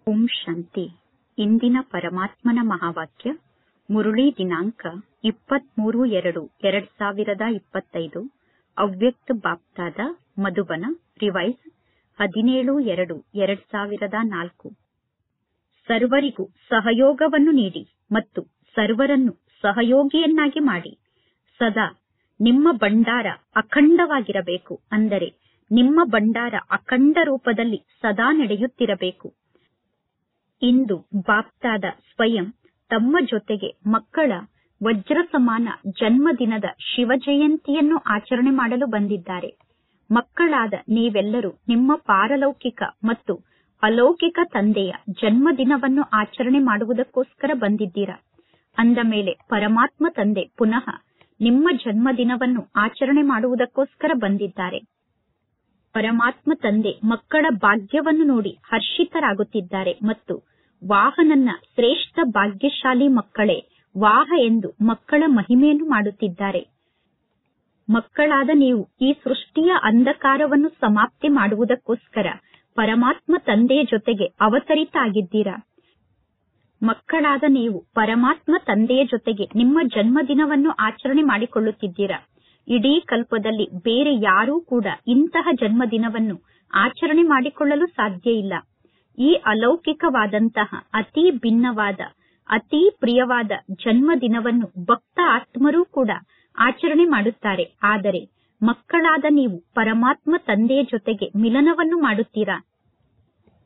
ಓಂ ಶಾಂತಿ. ಇಂದಿನ ಪರಮಾತ್ಮನ ಮಹಾವಾಕ್ಯ ಮುರುಳಿ ದಿನಾಂಕ 23/2/2025 ಅವ್ಯಕ್ತ ಬಾಪ್ತಾದ ಮಧುಬನ ರಿವೈಸ್ 17/2/2004. ಸರ್ವರಿಗೂ ಸಹಯೋಗವನ್ನು ನೀಡಿ ಮತ್ತು ಸರ್ವರನ್ನು ಸಹಯೋಗಿಯನ್ನಾಗಿ ಮಾಡಿ. ಸದಾ ನಿಮ್ಮ ಭಂಡಾರ ಅಖಂಡವಾಗಿರಬೇಕು. ಅಂದರೆ ನಿಮ್ಮ ಭಂಡಾರ ಅಖಂಡ ರೂಪದಲ್ಲಿ ಸದಾ ನಡೆಯುತ್ತಿರಬೇಕು. ಇಂದು ಬಾಪ್ತಾದ ಸ್ವಯಂ ತಮ್ಮ ಜೊತೆಗೆ ಮಕ್ಕಳ ವಜ್ರ ಸಮಾನ ಜನ್ಮದಿನದ ಶಿವ ಜಯಂತಿಯನ್ನು ಆಚರಣೆ ಮಾಡಲು ಬಂದಿದ್ದಾರೆ. ಮಕ್ಕಳಾದ ನೀವೆಲ್ಲರೂ ನಿಮ್ಮ ಪಾರಲೌಕಿಕ ಮತ್ತು ಅಲೌಕಿಕ ತಂದೆಯ ಜನ್ಮದಿನವನ್ನು ಆಚರಣೆ ಮಾಡುವುದಕ್ಕೋಸ್ಕರ ಬಂದಿದ್ದೀರಾ. ಅಂದ ಮೇಲೆ ಪರಮಾತ್ಮ ತಂದೆ ಪುನಃ ನಿಮ್ಮ ಜನ್ಮದಿನವನ್ನು ಆಚರಣೆ ಮಾಡುವುದಕ್ಕೋಸ್ಕರ ಬಂದಿದ್ದಾರೆ. ಪರಮಾತ್ಮ ತಂದೆ ಮಕ್ಕಳ ಭಾಗ್ಯವನ್ನು ನೋಡಿ ಹರ್ಷಿತರಾಗುತ್ತಿದ್ದಾರೆ ಮತ್ತು ವಾಹನನ್ನ ಶ್ರೇಷ್ಠ ಭಾಗ್ಯಶಾಲಿ ಮಕ್ಕಳೇ ವಾಹ ಎಂದು ಮಕ್ಕಳ ಮಹಿಮೆಯನ್ನು ಮಾಡುತ್ತಿದ್ದಾರೆ. ಮಕ್ಕಳಾದ ನೀವು ಈ ಸೃಷ್ಟಿಯ ಅಂಧಕಾರವನ್ನು ಸಮಾಪ್ತಿ ಮಾಡುವುದಕ್ಕೋಸ್ಕರ ಪರಮಾತ್ಮ ತಂದೆಯ ಜೊತೆಗೆ ಅವತರಿತ ಆಗಿದ್ದೀರಾ. ಮಕ್ಕಳಾದ ನೀವು ಪರಮಾತ್ಮ ತಂದೆಯ ಜೊತೆಗೆ ನಿಮ್ಮ ಜನ್ಮದಿನವನ್ನು ಆಚರಣೆ ಮಾಡಿಕೊಳ್ಳುತ್ತಿದ್ದೀರಾ. ಇಡೀ ಕಲ್ಪದಲ್ಲಿ ಬೇರೆ ಯಾರೂ ಕೂಡ ಇಂತಹ ಜನ್ಮದಿನವನ್ನು ಆಚರಣೆ ಮಾಡಿಕೊಳ್ಳಲು ಸಾಧ್ಯ ಇಲ್ಲ. ಈ ಅಲೌಕಿಕವಾದಂತಹ ಅತಿ ಭಿನ್ನವಾದ ಅತಿ ಪ್ರಿಯವಾದ ಜನ್ಮದಿನವನ್ನು ಭಕ್ತ ಆತ್ಮರೂ ಕೂಡ ಆಚರಣೆ ಮಾಡುತ್ತಾರೆ. ಆದರೆ ಮಕ್ಕಳಾದ ನೀವು ಪರಮಾತ್ಮ ತಂದೆಯ ಜೊತೆಗೆ ಮಿಲನವನ್ನು ಮಾಡುತ್ತೀರಾ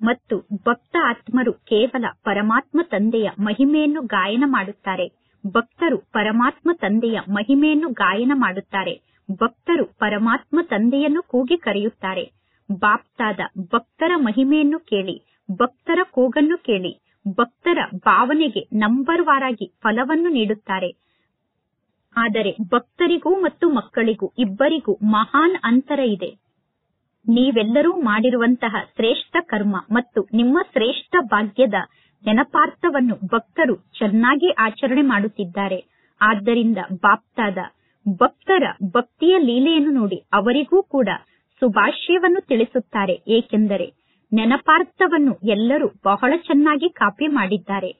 ಮತ್ತು ಭಕ್ತ ಆತ್ಮರು ಕೇವಲ ಪರಮಾತ್ಮ ತಂದೆಯ ಮಹಿಮೆಯನ್ನು ಗಾಯನ ಮಾಡುತ್ತಾರೆ. ಭಕ್ತರು ಪರಮಾತ್ಮ ತಂದೆಯ ಮಹಿಮೆಯನ್ನು ಗಾಯನ ಮಾಡುತ್ತಾರೆ. ಭಕ್ತರು ಪರಮಾತ್ಮ ತಂದೆಯನ್ನು ಕೂಗಿ ಕರೆಯುತ್ತಾರೆ. ಬಾಪ್ತಾದ ಭಕ್ತರ ಮಹಿಮೆಯನ್ನು ಕೇಳಿ, ಭಕ್ತರ ಕೂಗನ್ನು ಕೇಳಿ, ಭಕ್ತರ ಭಾವನೆಗೆ ನಂಬರ್ ವಾರಾಗಿ ಫಲವನ್ನು ನೀಡುತ್ತಾರೆ. ಆದರೆ ಭಕ್ತರಿಗೂ ಮತ್ತು ಮಕ್ಕಳಿಗೂ ಇಬ್ಬರಿಗೂ ಮಹಾನ್ ಅಂತರ ಇದೆ. ನೀವೆಲ್ಲರೂ ಮಾಡಿರುವಂತಹ ಶ್ರೇಷ್ಠ ಕರ್ಮ ಮತ್ತು ನಿಮ್ಮ ಶ್ರೇಷ್ಠ ಭಾಗ್ಯದ ನೆನಪಾರ್ಥವನ್ನು ಭಕ್ತರು ಚೆನ್ನಾಗಿ ಆಚರಣೆ ಮಾಡುತ್ತಿದ್ದಾರೆ. ಆದ್ದರಿಂದ ಬಾಪ್ತಾದ ಭಕ್ತರ ಭಕ್ತಿಯ ಲೀಲೆಯನ್ನು ನೋಡಿ ಅವರಿಗೂ ಕೂಡ ಶುಭಾಶಯವನ್ನು ತಿಳಿಸುತ್ತಾರೆ. ಏಕೆಂದರೆ ನೆನಪಾರ್ಥವನ್ನು ಎಲ್ಲರೂ ಬಹಳ ಚೆನ್ನಾಗಿ ಕಾಪಿ ಮಾಡಿದ್ದಾರೆ.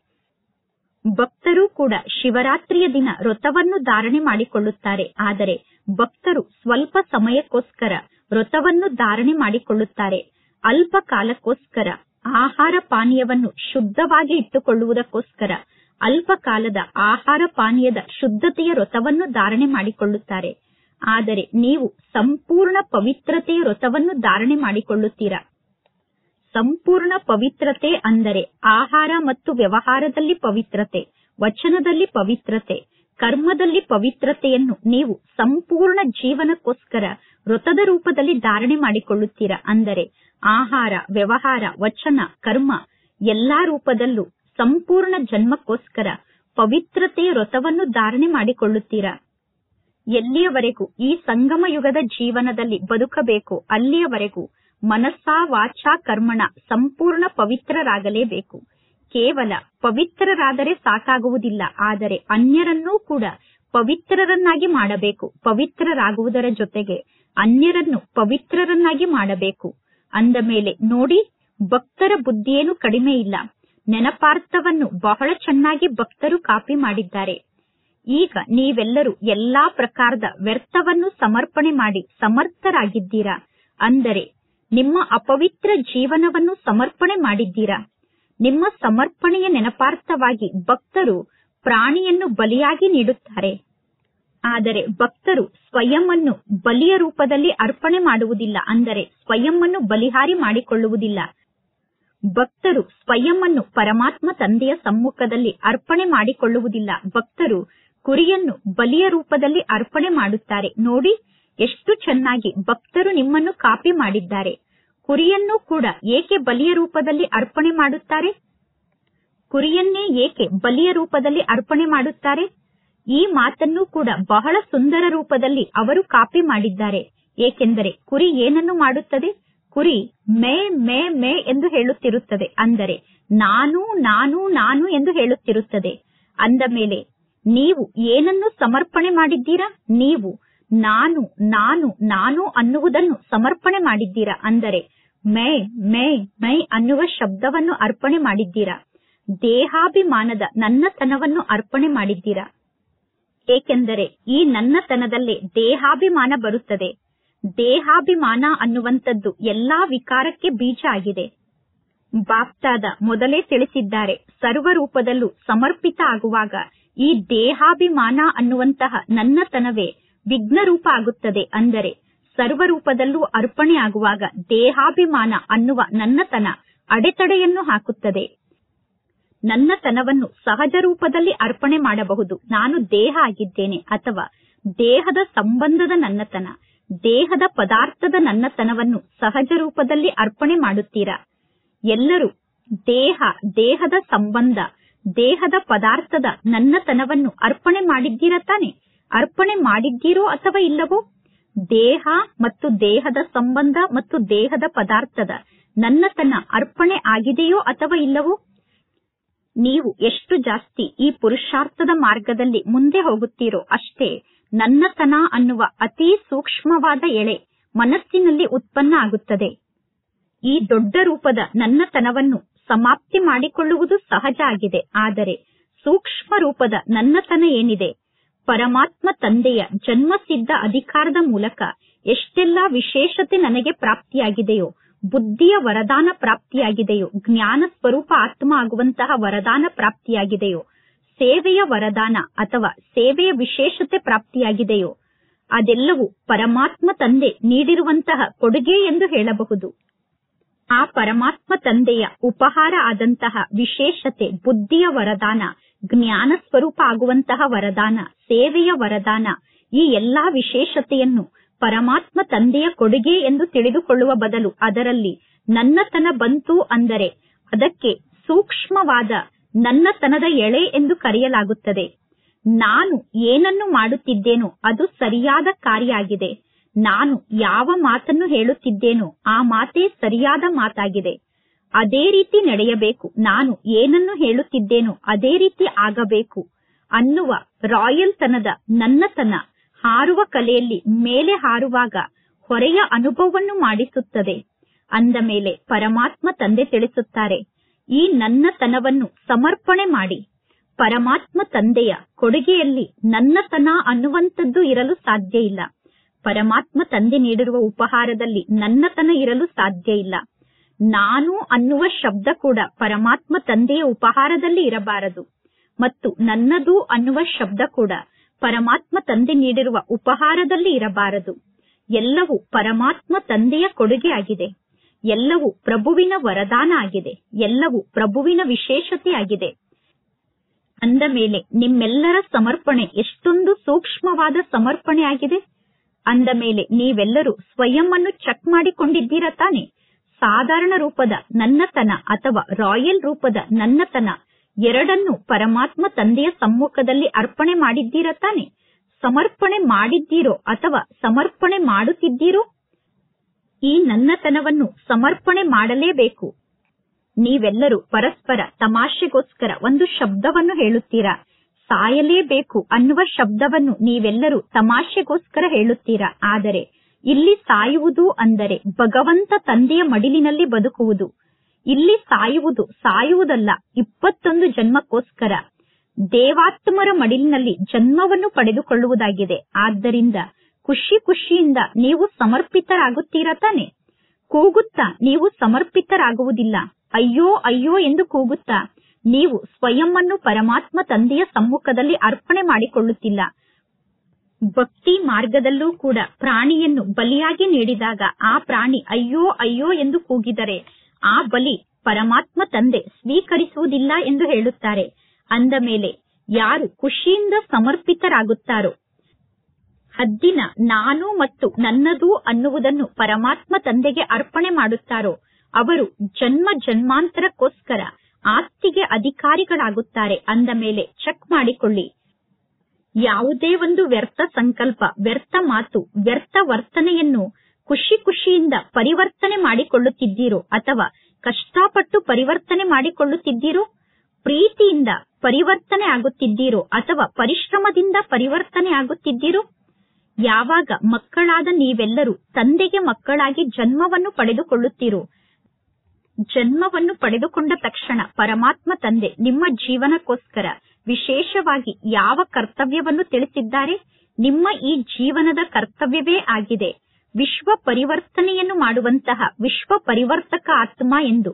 ಭಕ್ತರು ಕೂಡ ಶಿವರಾತ್ರಿಯ ದಿನ ವ್ರತವನ್ನು ಧಾರಣೆ ಮಾಡಿಕೊಳ್ಳುತ್ತಾರೆ. ಆದರೆ ಭಕ್ತರು ಸ್ವಲ್ಪ ಸಮಯಕ್ಕೋಸ್ಕರ ವ್ರತವನ್ನು ಧಾರಣೆ ಮಾಡಿಕೊಳ್ಳುತ್ತಾರೆ. ಅಲ್ಪ ಕಾಲಕ್ಕೋಸ್ಕರ ಆಹಾರ ಪಾನೀಯವನ್ನು ಶುದ್ಧವಾಗಿ ಇಟ್ಟುಕೊಳ್ಳುವುದಕ್ಕೋಸ್ಕರ ಅಲ್ಪ ಕಾಲದ ಆಹಾರ ಪಾನೀಯದ ಶುದ್ಧತೆಯ ವ್ರತವನ್ನು ಧಾರಣೆ ಮಾಡಿಕೊಳ್ಳುತ್ತಾರೆ. ಆದರೆ ನೀವು ಸಂಪೂರ್ಣ ಪವಿತ್ರತೆಯ ವ್ರತವನ್ನು ಧಾರಣೆ ಮಾಡಿಕೊಳ್ಳುತ್ತೀರಾ. ಸಂಪೂರ್ಣ ಪವಿತ್ರತೆ ಅಂದರೆ ಆಹಾರ ಮತ್ತು ವ್ಯವಹಾರದಲ್ಲಿ ಪವಿತ್ರತೆ, ವಚನದಲ್ಲಿ ಪವಿತ್ರತೆ, ಕರ್ಮದಲ್ಲಿ ಪವಿತ್ರತೆಯನ್ನು ನೀವು ಸಂಪೂರ್ಣ ಜೀವನಕ್ಕೋಸ್ಕರ ವ್ರತದ ರೂಪದಲ್ಲಿ ಧಾರಣೆ ಮಾಡಿಕೊಳ್ಳುತ್ತೀರಾ. ಅಂದರೆ ಆಹಾರ, ವ್ಯವಹಾರ, ವಚನ, ಕರ್ಮ ಎಲ್ಲಾ ರೂಪದಲ್ಲೂ ಸಂಪೂರ್ಣ ಜನ್ಮಕ್ಕೋಸ್ಕರ ಪವಿತ್ರತೆಯ ವ್ರತವನ್ನು ಧಾರಣೆ ಮಾಡಿಕೊಳ್ಳುತ್ತೀರಾ. ಎಲ್ಲಿಯವರೆಗೂ ಈ ಸಂಗಮ ಯುಗದ ಜೀವನದಲ್ಲಿ ಬದುಕಬೇಕು ಅಲ್ಲಿಯವರೆಗೂ ಮನಸ್ಸಾ ವಾಚಾ ಕರ್ಮಣ ಸಂಪೂರ್ಣ ಪವಿತ್ರರಾಗಲೇಬೇಕು. ಕೇವಲ ಪವಿತ್ರರಾದರೆ ಸಾಕಾಗುವುದಿಲ್ಲ, ಆದರೆ ಅನ್ಯರನ್ನೂ ಕೂಡ ಪವಿತ್ರರನ್ನಾಗಿ ಮಾಡಬೇಕು. ಪವಿತ್ರರಾಗುವುದರ ಜೊತೆಗೆ ಅನ್ಯರನ್ನು ಪವಿತ್ರರನ್ನಾಗಿ ಮಾಡಬೇಕು. ಅಂದ ಮೇಲೆ ನೋಡಿ, ಭಕ್ತರ ಬುದ್ಧಿಯೇನು ಕಡಿಮೆ ಇಲ್ಲ. ನೆನಪಾರ್ಥವನ್ನು ಬಹಳ ಚೆನ್ನಾಗಿ ಭಕ್ತರು ಕಾಪಿ ಮಾಡಿದ್ದಾರೆ. ಈಗ ನೀವೆಲ್ಲರೂ ಎಲ್ಲಾ ಪ್ರಕಾರದ ವ್ಯರ್ಥವನ್ನು ಸಮರ್ಪಣೆ ಮಾಡಿ ಸಮರ್ಥರಾಗಿದ್ದೀರಾ. ಅಂದರೆ ನಿಮ್ಮ ಅಪವಿತ್ರ ಜೀವನವನ್ನು ಸಮರ್ಪಣೆ ಮಾಡಿದ್ದೀರಾ. ನಿಮ್ಮ ಸಮರ್ಪಣೆಯ ನೆನಪಾರ್ಥವಾಗಿ ಭಕ್ತರು ಪ್ರಾಣಿಯನ್ನು ಬಲಿಯಾಗಿ ನೀಡುತ್ತಾರೆ. ಆದರೆ ಭಕ್ತರು ಸ್ವಯಂವನ್ನು ಬಲಿಯ ರೂಪದಲ್ಲಿ ಅರ್ಪಣೆ ಮಾಡುವುದಿಲ್ಲ. ಅಂದರೆ ಸ್ವಯಂವನ್ನು ಬಲಿಹಾರಿ ಮಾಡಿಕೊಳ್ಳುವುದಿಲ್ಲ. ಭಕ್ತರು ಸ್ವಯಂವನ್ನು ಪರಮಾತ್ಮ ತಂದೆಯ ಸಮ್ಮುಖದಲ್ಲಿ ಅರ್ಪಣೆ ಮಾಡಿಕೊಳ್ಳುವುದಿಲ್ಲ. ಭಕ್ತರು ಕುರಿಯನ್ನು ಬಲಿಯ ರೂಪದಲ್ಲಿ ಅರ್ಪಣೆ ಮಾಡುತ್ತಾರೆ. ನೋಡಿ ಎಷ್ಟು ಚೆನ್ನಾಗಿ ಭಕ್ತರು ನಿಮ್ಮನ್ನು ಕಾಪಿ ಮಾಡಿದ್ದಾರೆ. ಕುರಿಯನ್ನು ಕೂಡ ಏಕೆ ಬಲಿಯ ರೂಪದಲ್ಲಿ ಅರ್ಪಣೆ ಮಾಡುತ್ತಾರೆ? ಕುರಿಯನ್ನೇ ಏಕೆ ಬಲಿಯ ರೂಪದಲ್ಲಿ ಅರ್ಪಣೆ ಮಾಡುತ್ತಾರೆ? ಈ ಮಾತನ್ನು ಕೂಡ ಬಹಳ ಸುಂದರ ರೂಪದಲ್ಲಿ ಅವರು ಕಾಪಿ ಮಾಡಿದ್ದಾರೆ. ಏಕೆಂದರೆ ಕುರಿ ಏನನ್ನು ಮಾಡುತ್ತದೆ? ಕುರಿ ಮೇ ಮೇ ಮೇ ಎಂದು ಹೇಳುತ್ತಿರುತ್ತದೆ. ಅಂದರೆ ನಾನು ನಾನು ನಾನು ಎಂದು ಹೇಳುತ್ತಿರುತ್ತದೆ. ಅಂದ ಮೇಲೆ ನೀವು ಏನನ್ನು ಸಮರ್ಪಣೆ ಮಾಡಿದ್ದೀರಾ? ನೀವು ನಾನು ನಾನು ನಾನು ಅನ್ನುವುದನ್ನು ಸಮರ್ಪಣೆ ಮಾಡಿದ್ದೀರಾ. ಅಂದರೆ ಮೈ ಮೈ ಮೈ ಅನ್ನುವ ಶಬ್ದವನ್ನು ಅರ್ಪಣೆ ಮಾಡಿದ್ದೀರಾ. ದೇಹಾಭಿಮಾನದ ನನ್ನತನವನ್ನು ಅರ್ಪಣೆ ಮಾಡಿದ್ದೀರಾ. ಏಕೆಂದರೆ ಈ ನನ್ನತನದಲ್ಲೇ ದೇಹಾಭಿಮಾನ ಬರುತ್ತದೆ. ದೇಹಾಭಿಮಾನ ಅನ್ನುವಂಥದ್ದು ಎಲ್ಲಾ ವಿಕಾರಕ್ಕೆ ಬೀಜ ಆಗಿದೆ. ಬಾಪ್ತಾದ ಮೊದಲೇ ತಿಳಿಸಿದ್ದಾರೆ, ಸರ್ವರೂಪದಲ್ಲೂ ಸಮರ್ಪಿತ ಆಗುವಾಗ ಈ ದೇಹಾಭಿಮಾನ ಅನ್ನುವಂತಹ ನನ್ನತನವೇ ವಿಘ್ನರೂಪ ಆಗುತ್ತದೆ. ಅಂದರೆ ಸರ್ವರೂಪದಲ್ಲೂ ಅರ್ಪಣೆ ಆಗುವಾಗ ದೇಹಾಭಿಮಾನ ಅನ್ನುವ ನನ್ನತನ ಅಡೆತಡೆಯನ್ನು ಹಾಕುತ್ತದೆ. ನನ್ನತನವನ್ನು ಸಹಜ ರೂಪದಲ್ಲಿ ಅರ್ಪಣೆ ಮಾಡಬಹುದು. ನಾನು ದೇಹ ಆಗಿದ್ದೇನೆ, ಅಥವಾ ದೇಹದ ಸಂಬಂಧದ ನನ್ನತನ, ದೇಹದ ಪದಾರ್ಥದ ನನ್ನತನವನ್ನು ಸಹಜ ರೂಪದಲ್ಲಿ ಅರ್ಪಣೆ ಮಾಡುತ್ತೀರಾ. ಎಲ್ಲರೂ ದೇಹ, ದೇಹದ ಸಂಬಂಧ, ದೇಹದ ಪದಾರ್ಥದ ನನ್ನತನವನ್ನು ಅರ್ಪಣೆ ಮಾಡಿದ್ದೀರಾ ತಾನೆ? ಅರ್ಪಣೆ ಮಾಡಿದ್ದೀರೋ ಅಥವಾ ಇಲ್ಲವೋ? ದೇಹ ಮತ್ತು ದೇಹದ ಸಂಬಂಧ ಮತ್ತು ದೇಹದ ಪದಾರ್ಥದ ನನ್ನತನ ಅರ್ಪಣೆ ಆಗಿದೆಯೋ ಅಥವಾ ಇಲ್ಲವೋ? ನೀವು ಎಷ್ಟು ಜಾಸ್ತಿ ಈ ಪುರುಷಾರ್ಥದ ಮಾರ್ಗದಲ್ಲಿ ಮುಂದೆ ಹೋಗುತ್ತೀರೋ ಅಷ್ಟೇ ನನ್ನತನ ಅನ್ನುವ ಅತಿ ಸೂಕ್ಷ್ಮವಾದ ಎಳೆ ಮನಸ್ಸಿನಲ್ಲಿ ಉತ್ಪನ್ನ ಆಗುತ್ತದೆ. ಈ ದೊಡ್ಡ ರೂಪದ ನನ್ನತನವನ್ನು ಸಮಾಪ್ತಿ ಮಾಡಿಕೊಳ್ಳುವುದು ಸಹಜ ಆಗಿದೆ. ಆದರೆ ಸೂಕ್ಷ್ಮ ರೂಪದ ನನ್ನತನ ಏನಿದೆ, ಪರಮಾತ್ಮ ತಂದೆಯ ಜನ್ಮಸಿದ್ಧ ಅಧಿಕಾರದ ಮೂಲಕ ಎಷ್ಟೆಲ್ಲಾ ವಿಶೇಷತೆ ನನಗೆ ಪ್ರಾಪ್ತಿಯಾಗಿದೆಯೋ, ಬುದ್ಧಿಯ ವರದಾನ ಪ್ರಾಪ್ತಿಯಾಗಿದೆಯೋ, ಜ್ಞಾನ ಸ್ವರೂಪ ಆತ್ಮ ಆಗುವಂತಹ ವರದಾನ ಪ್ರಾಪ್ತಿಯಾಗಿದೆಯೋ, ಸೇವೆಯ ವರದಾನ ಅಥವಾ ಸೇವೆಯ ವಿಶೇಷತೆ ಪ್ರಾಪ್ತಿಯಾಗಿದೆಯೋ, ಅದೆಲ್ಲವೂ ಪರಮಾತ್ಮ ತಂದೆ ನೀಡಿರುವಂತಹ ಕೊಡುಗೆ ಎಂದು ಹೇಳಬಹುದು. ಆ ಪರಮಾತ್ಮ ತಂದೆಯ ಉಪಹಾರ ಆದಂತಹ ವಿಶೇಷತೆ, ಬುದ್ಧಿಯ ವರದಾನ, ಜ್ಞಾನ ಸ್ವರೂಪ ಆಗುವಂತಹ ವರದಾನ, ಸೇವೆಯ ವರದಾನ, ಈ ಎಲ್ಲಾ ವಿಶೇಷತೆಯನ್ನು ಪರಮಾತ್ಮ ತಂದೆಯ ಕೊಡುಗೆ ಎಂದು ತಿಳಿದುಕೊಳ್ಳುವ ಬದಲು ಅದರಲ್ಲಿ ನನ್ನತನ ಬಂತು ಅಂದರೆ ಅದಕ್ಕೆ ಸೂಕ್ಷ್ಮವಾದ ನನ್ನತನದ ಎಳೆ ಎಂದು ಕರೆಯಲಾಗುತ್ತದೆ. ನಾನು ಏನನ್ನು ಮಾಡುತ್ತಿದ್ದೇನೋ ಅದು ಸರಿಯಾದ ಕಾರ್ಯ ಆಗಿದೆ. ನಾನು ಯಾವ ಮಾತನ್ನು ಹೇಳುತ್ತಿದ್ದೇನೋ ಆ ಮಾತೇ ಸರಿಯಾದ ಮಾತಾಗಿದೆ. ಅದೇ ರೀತಿ ನಡೆಯಬೇಕು. ನಾನು ಏನನ್ನು ಹೇಳುತ್ತಿದ್ದೇನೋ ಅದೇ ರೀತಿ ಆಗಬೇಕು ಅನ್ನುವ ರಾಯಲ್ ತನದ ನನ್ನತನ ಹಾರುವ ಕಲೆಯಲ್ಲಿ ಮೇಲೆ ಹಾರುವಾಗ ಹೊರೆಯ ಅನುಭವವನ್ನು ಮಾಡಿಸುತ್ತದೆ. ಅಂದ ಮೇಲೆ ಪರಮಾತ್ಮ ತಂದೆ ತಿಳಿಸುತ್ತಾರೆ, ಈ ನನ್ನತನವನ್ನು ಸಮರ್ಪಣೆ ಮಾಡಿ. ಪರಮಾತ್ಮ ತಂದೆಯ ಕೊಡುಗೆಯಲ್ಲಿ ನನ್ನತನ ಅನ್ನುವಂಥದ್ದು ಇರಲು ಸಾಧ್ಯ ಇಲ್ಲ. ಪರಮಾತ್ಮ ತಂದೆ ನೀಡಿರುವ ಉಪಹಾರದಲ್ಲಿ ನನ್ನತನ ಇರಲು ಸಾಧ್ಯ ಇಲ್ಲ. ನಾನು ಅನ್ನುವ ಶಬ್ದ ಕೂಡ ಪರಮಾತ್ಮ ತಂದೆಯ ಉಪಹಾರದಲ್ಲಿ ಇರಬಾರದು, ಮತ್ತು ನನ್ನದು ಅನ್ನುವ ಶಬ್ದ ಕೂಡ ಪರಮಾತ್ಮ ತಂದೆ ನೀಡಿರುವ ಉಪಹಾರದಲ್ಲಿ ಇರಬಾರದು. ಎಲ್ಲವೂ ಪರಮಾತ್ಮ ತಂದೆಯ ಕೊಡುಗೆ ಆಗಿದೆ. ಎಲ್ಲವೂ ಪ್ರಭುವಿನ ವರದಾನ ಆಗಿದೆ. ಎಲ್ಲವೂ ಪ್ರಭುವಿನ ವಿಶೇಷತೆಯಾಗಿದೆ. ಅಂದ ಮೇಲೆ ನಿಮ್ಮೆಲ್ಲರ ಸಮರ್ಪಣೆ ಎಷ್ಟೊಂದು ಸೂಕ್ಷ್ಮವಾದ ಸಮರ್ಪಣೆ ಆಗಿದೆ. ಅಂದ ಮೇಲೆ ನೀವೆಲ್ಲರೂ ಸ್ವಯಂ ಅನ್ನು ಚೆಕ್ ಮಾಡಿಕೊಂಡಿದ್ದೀರಾ ತಾನೆ? ಸಾಧಾರಣ ರೂಪದ ನನ್ನತನ ಅಥವಾ ರಾಯಲ್ ರೂಪದ ನನ್ನತನ ಎರಡನ್ನು ಪರಮಾತ್ಮ ತಂದೆಯ ಸಮ್ಮುಖದಲ್ಲಿ ಅರ್ಪಣೆ ಮಾಡಿದ್ದೀರಾ ತಾನೆ? ಸಮರ್ಪಣೆ ಮಾಡಿದ್ದೀರೋ ಅಥವಾ ಸಮರ್ಪಣೆ ಮಾಡುತ್ತಿದ್ದೀರೋ? ಈ ನನ್ನತನವನ್ನು ಸಮರ್ಪಣೆ ಮಾಡಲೇಬೇಕು. ನೀವೆಲ್ಲರೂ ಪರಸ್ಪರ ತಮಾಷೆಗೋಸ್ಕರ ಒಂದು ಶಬ್ದವನ್ನು ಹೇಳುತ್ತೀರಾ. ಸಾಯಲೇಬೇಕು ಅನ್ನುವ ಶಬ್ದವನ್ನು ನೀವೆಲ್ಲರೂ ತಮಾಷೆಗೋಸ್ಕರ ಹೇಳುತ್ತೀರಾ. ಆದರೆ ಇಲ್ಲಿ ಸಾಯುವುದು ಅಂದರೆ ಭಗವಂತ ತಂದೆಯ ಮಡಿಲಿನಲ್ಲಿ ಬದುಕುವುದು. ಇಲ್ಲಿ ಸಾಯುವುದಲ್ಲ, 21 ಜನ್ಮಕ್ಕೋಸ್ಕರ ದೇವಾತ್ಮರ ಮಡಿಲಿನಲ್ಲಿ ಜನ್ಮವನ್ನು ಪಡೆದುಕೊಳ್ಳುವುದಾಗಿದೆ. ಆದ್ದರಿಂದ ಖುಷಿ ಖುಷಿಯಿಂದ ನೀವು ಸಮರ್ಪಿತರಾಗುತ್ತೀರಾ ತಾನೆ? ಕೂಗುತ್ತಾ ನೀವು ಸಮರ್ಪಿತರಾಗುವುದಿಲ್ಲ. ಅಯ್ಯೋ ಅಯ್ಯೋ ಎಂದು ಕೂಗುತ್ತಾ ನೀವು ಸ್ವಯಂ ಅನ್ನು ಪರಮಾತ್ಮ ತಂದೆಯ ಸಮ್ಮುಖದಲ್ಲಿ ಅರ್ಪಣೆ ಮಾಡಿಕೊಳ್ಳುತ್ತಿಲ್ಲ. ಭಕ್ತಿ ಮಾರ್ಗದಲ್ಲೂ ಕೂಡ ಪ್ರಾಣಿಯನ್ನು ಬಲಿಯಾಗಿ ನೀಡಿದಾಗ ಆ ಪ್ರಾಣಿ ಅಯ್ಯೋ ಅಯ್ಯೋ ಎಂದು ಕೂಗಿದರೆ ಆ ಬಲಿ ಪರಮಾತ್ಮ ತಂದೆ ಸ್ವೀಕರಿಸುವುದಿಲ್ಲ ಎಂದು ಹೇಳುತ್ತಾರೆ. ಅಂದ ಮೇಲೆ ಯಾರು ಖುಷಿಯಿಂದ ಸಮರ್ಪಿತರಾಗುತ್ತಾರೋ, ಹದ್ದಿನ ನಾನು ಮತ್ತು ನನ್ನದು ಅನ್ನುವುದನ್ನು ಪರಮಾತ್ಮ ತಂದೆಗೆ ಅರ್ಪಣೆ ಮಾಡುತ್ತಾರೋ, ಅವರು ಜನ್ಮ ಜನ್ಮಾಂತರಕ್ಕೋಸ್ಕರ ಆಸ್ತಿಗೆ ಅಧಿಕಾರಿಗಳಾಗುತ್ತಾರೆ. ಅಂದ ಮೇಲೆ ಚೆಕ್ ಮಾಡಿಕೊಳ್ಳಿ. ಯಾವುದೇ ಒಂದು ವ್ಯರ್ಥ ಸಂಕಲ್ಪ, ವ್ಯರ್ಥ ಮಾತು, ವ್ಯರ್ಥ ವರ್ತನೆಯನ್ನು ಖುಷಿ ಖುಷಿಯಿಂದ ಪರಿವರ್ತನೆ ಮಾಡಿಕೊಳ್ಳುತ್ತಿದ್ದೀರೋ ಅಥವಾ ಕಷ್ಟಪಟ್ಟು ಪರಿವರ್ತನೆ ಮಾಡಿಕೊಳ್ಳುತ್ತಿದ್ದೀರೋ? ಪ್ರೀತಿಯಿಂದ ಪರಿವರ್ತನೆ ಆಗುತ್ತಿದ್ದೀರೋ ಅಥವಾ ಪರಿಶ್ರಮದಿಂದ ಪರಿವರ್ತನೆ ಆಗುತ್ತಿದ್ದೀರೋ? ಯಾವಾಗ ಮಕ್ಕಳಾದ ನೀವೆಲ್ಲರೂ ತಂದೆಗೆ ಮಕ್ಕಳಾಗಿ ಜನ್ಮವನ್ನು ಪಡೆದುಕೊಳ್ಳುತ್ತೀರೋ, ಜನ್ಮವನ್ನು ಪಡೆದುಕೊಂಡ ತಕ್ಷಣ ಪರಮಾತ್ಮ ತಂದೆ ನಿಮ್ಮ ಜೀವನಕ್ಕೋಸ್ಕರ ವಿಶೇಷವಾಗಿ ಯಾವ ಕರ್ತವ್ಯವನ್ನು ತಿಳಿಸಿದ್ದಾರೆ? ನಿಮ್ಮ ಈ ಜೀವನದ ಕರ್ತವ್ಯವೇ ಆಗಿದೆ ವಿಶ್ವ ಪರಿವರ್ತನೆಯನ್ನು ಮಾಡುವಂತಹ ವಿಶ್ವ ಪರಿವರ್ತಕ ಆತ್ಮ ಎಂದು.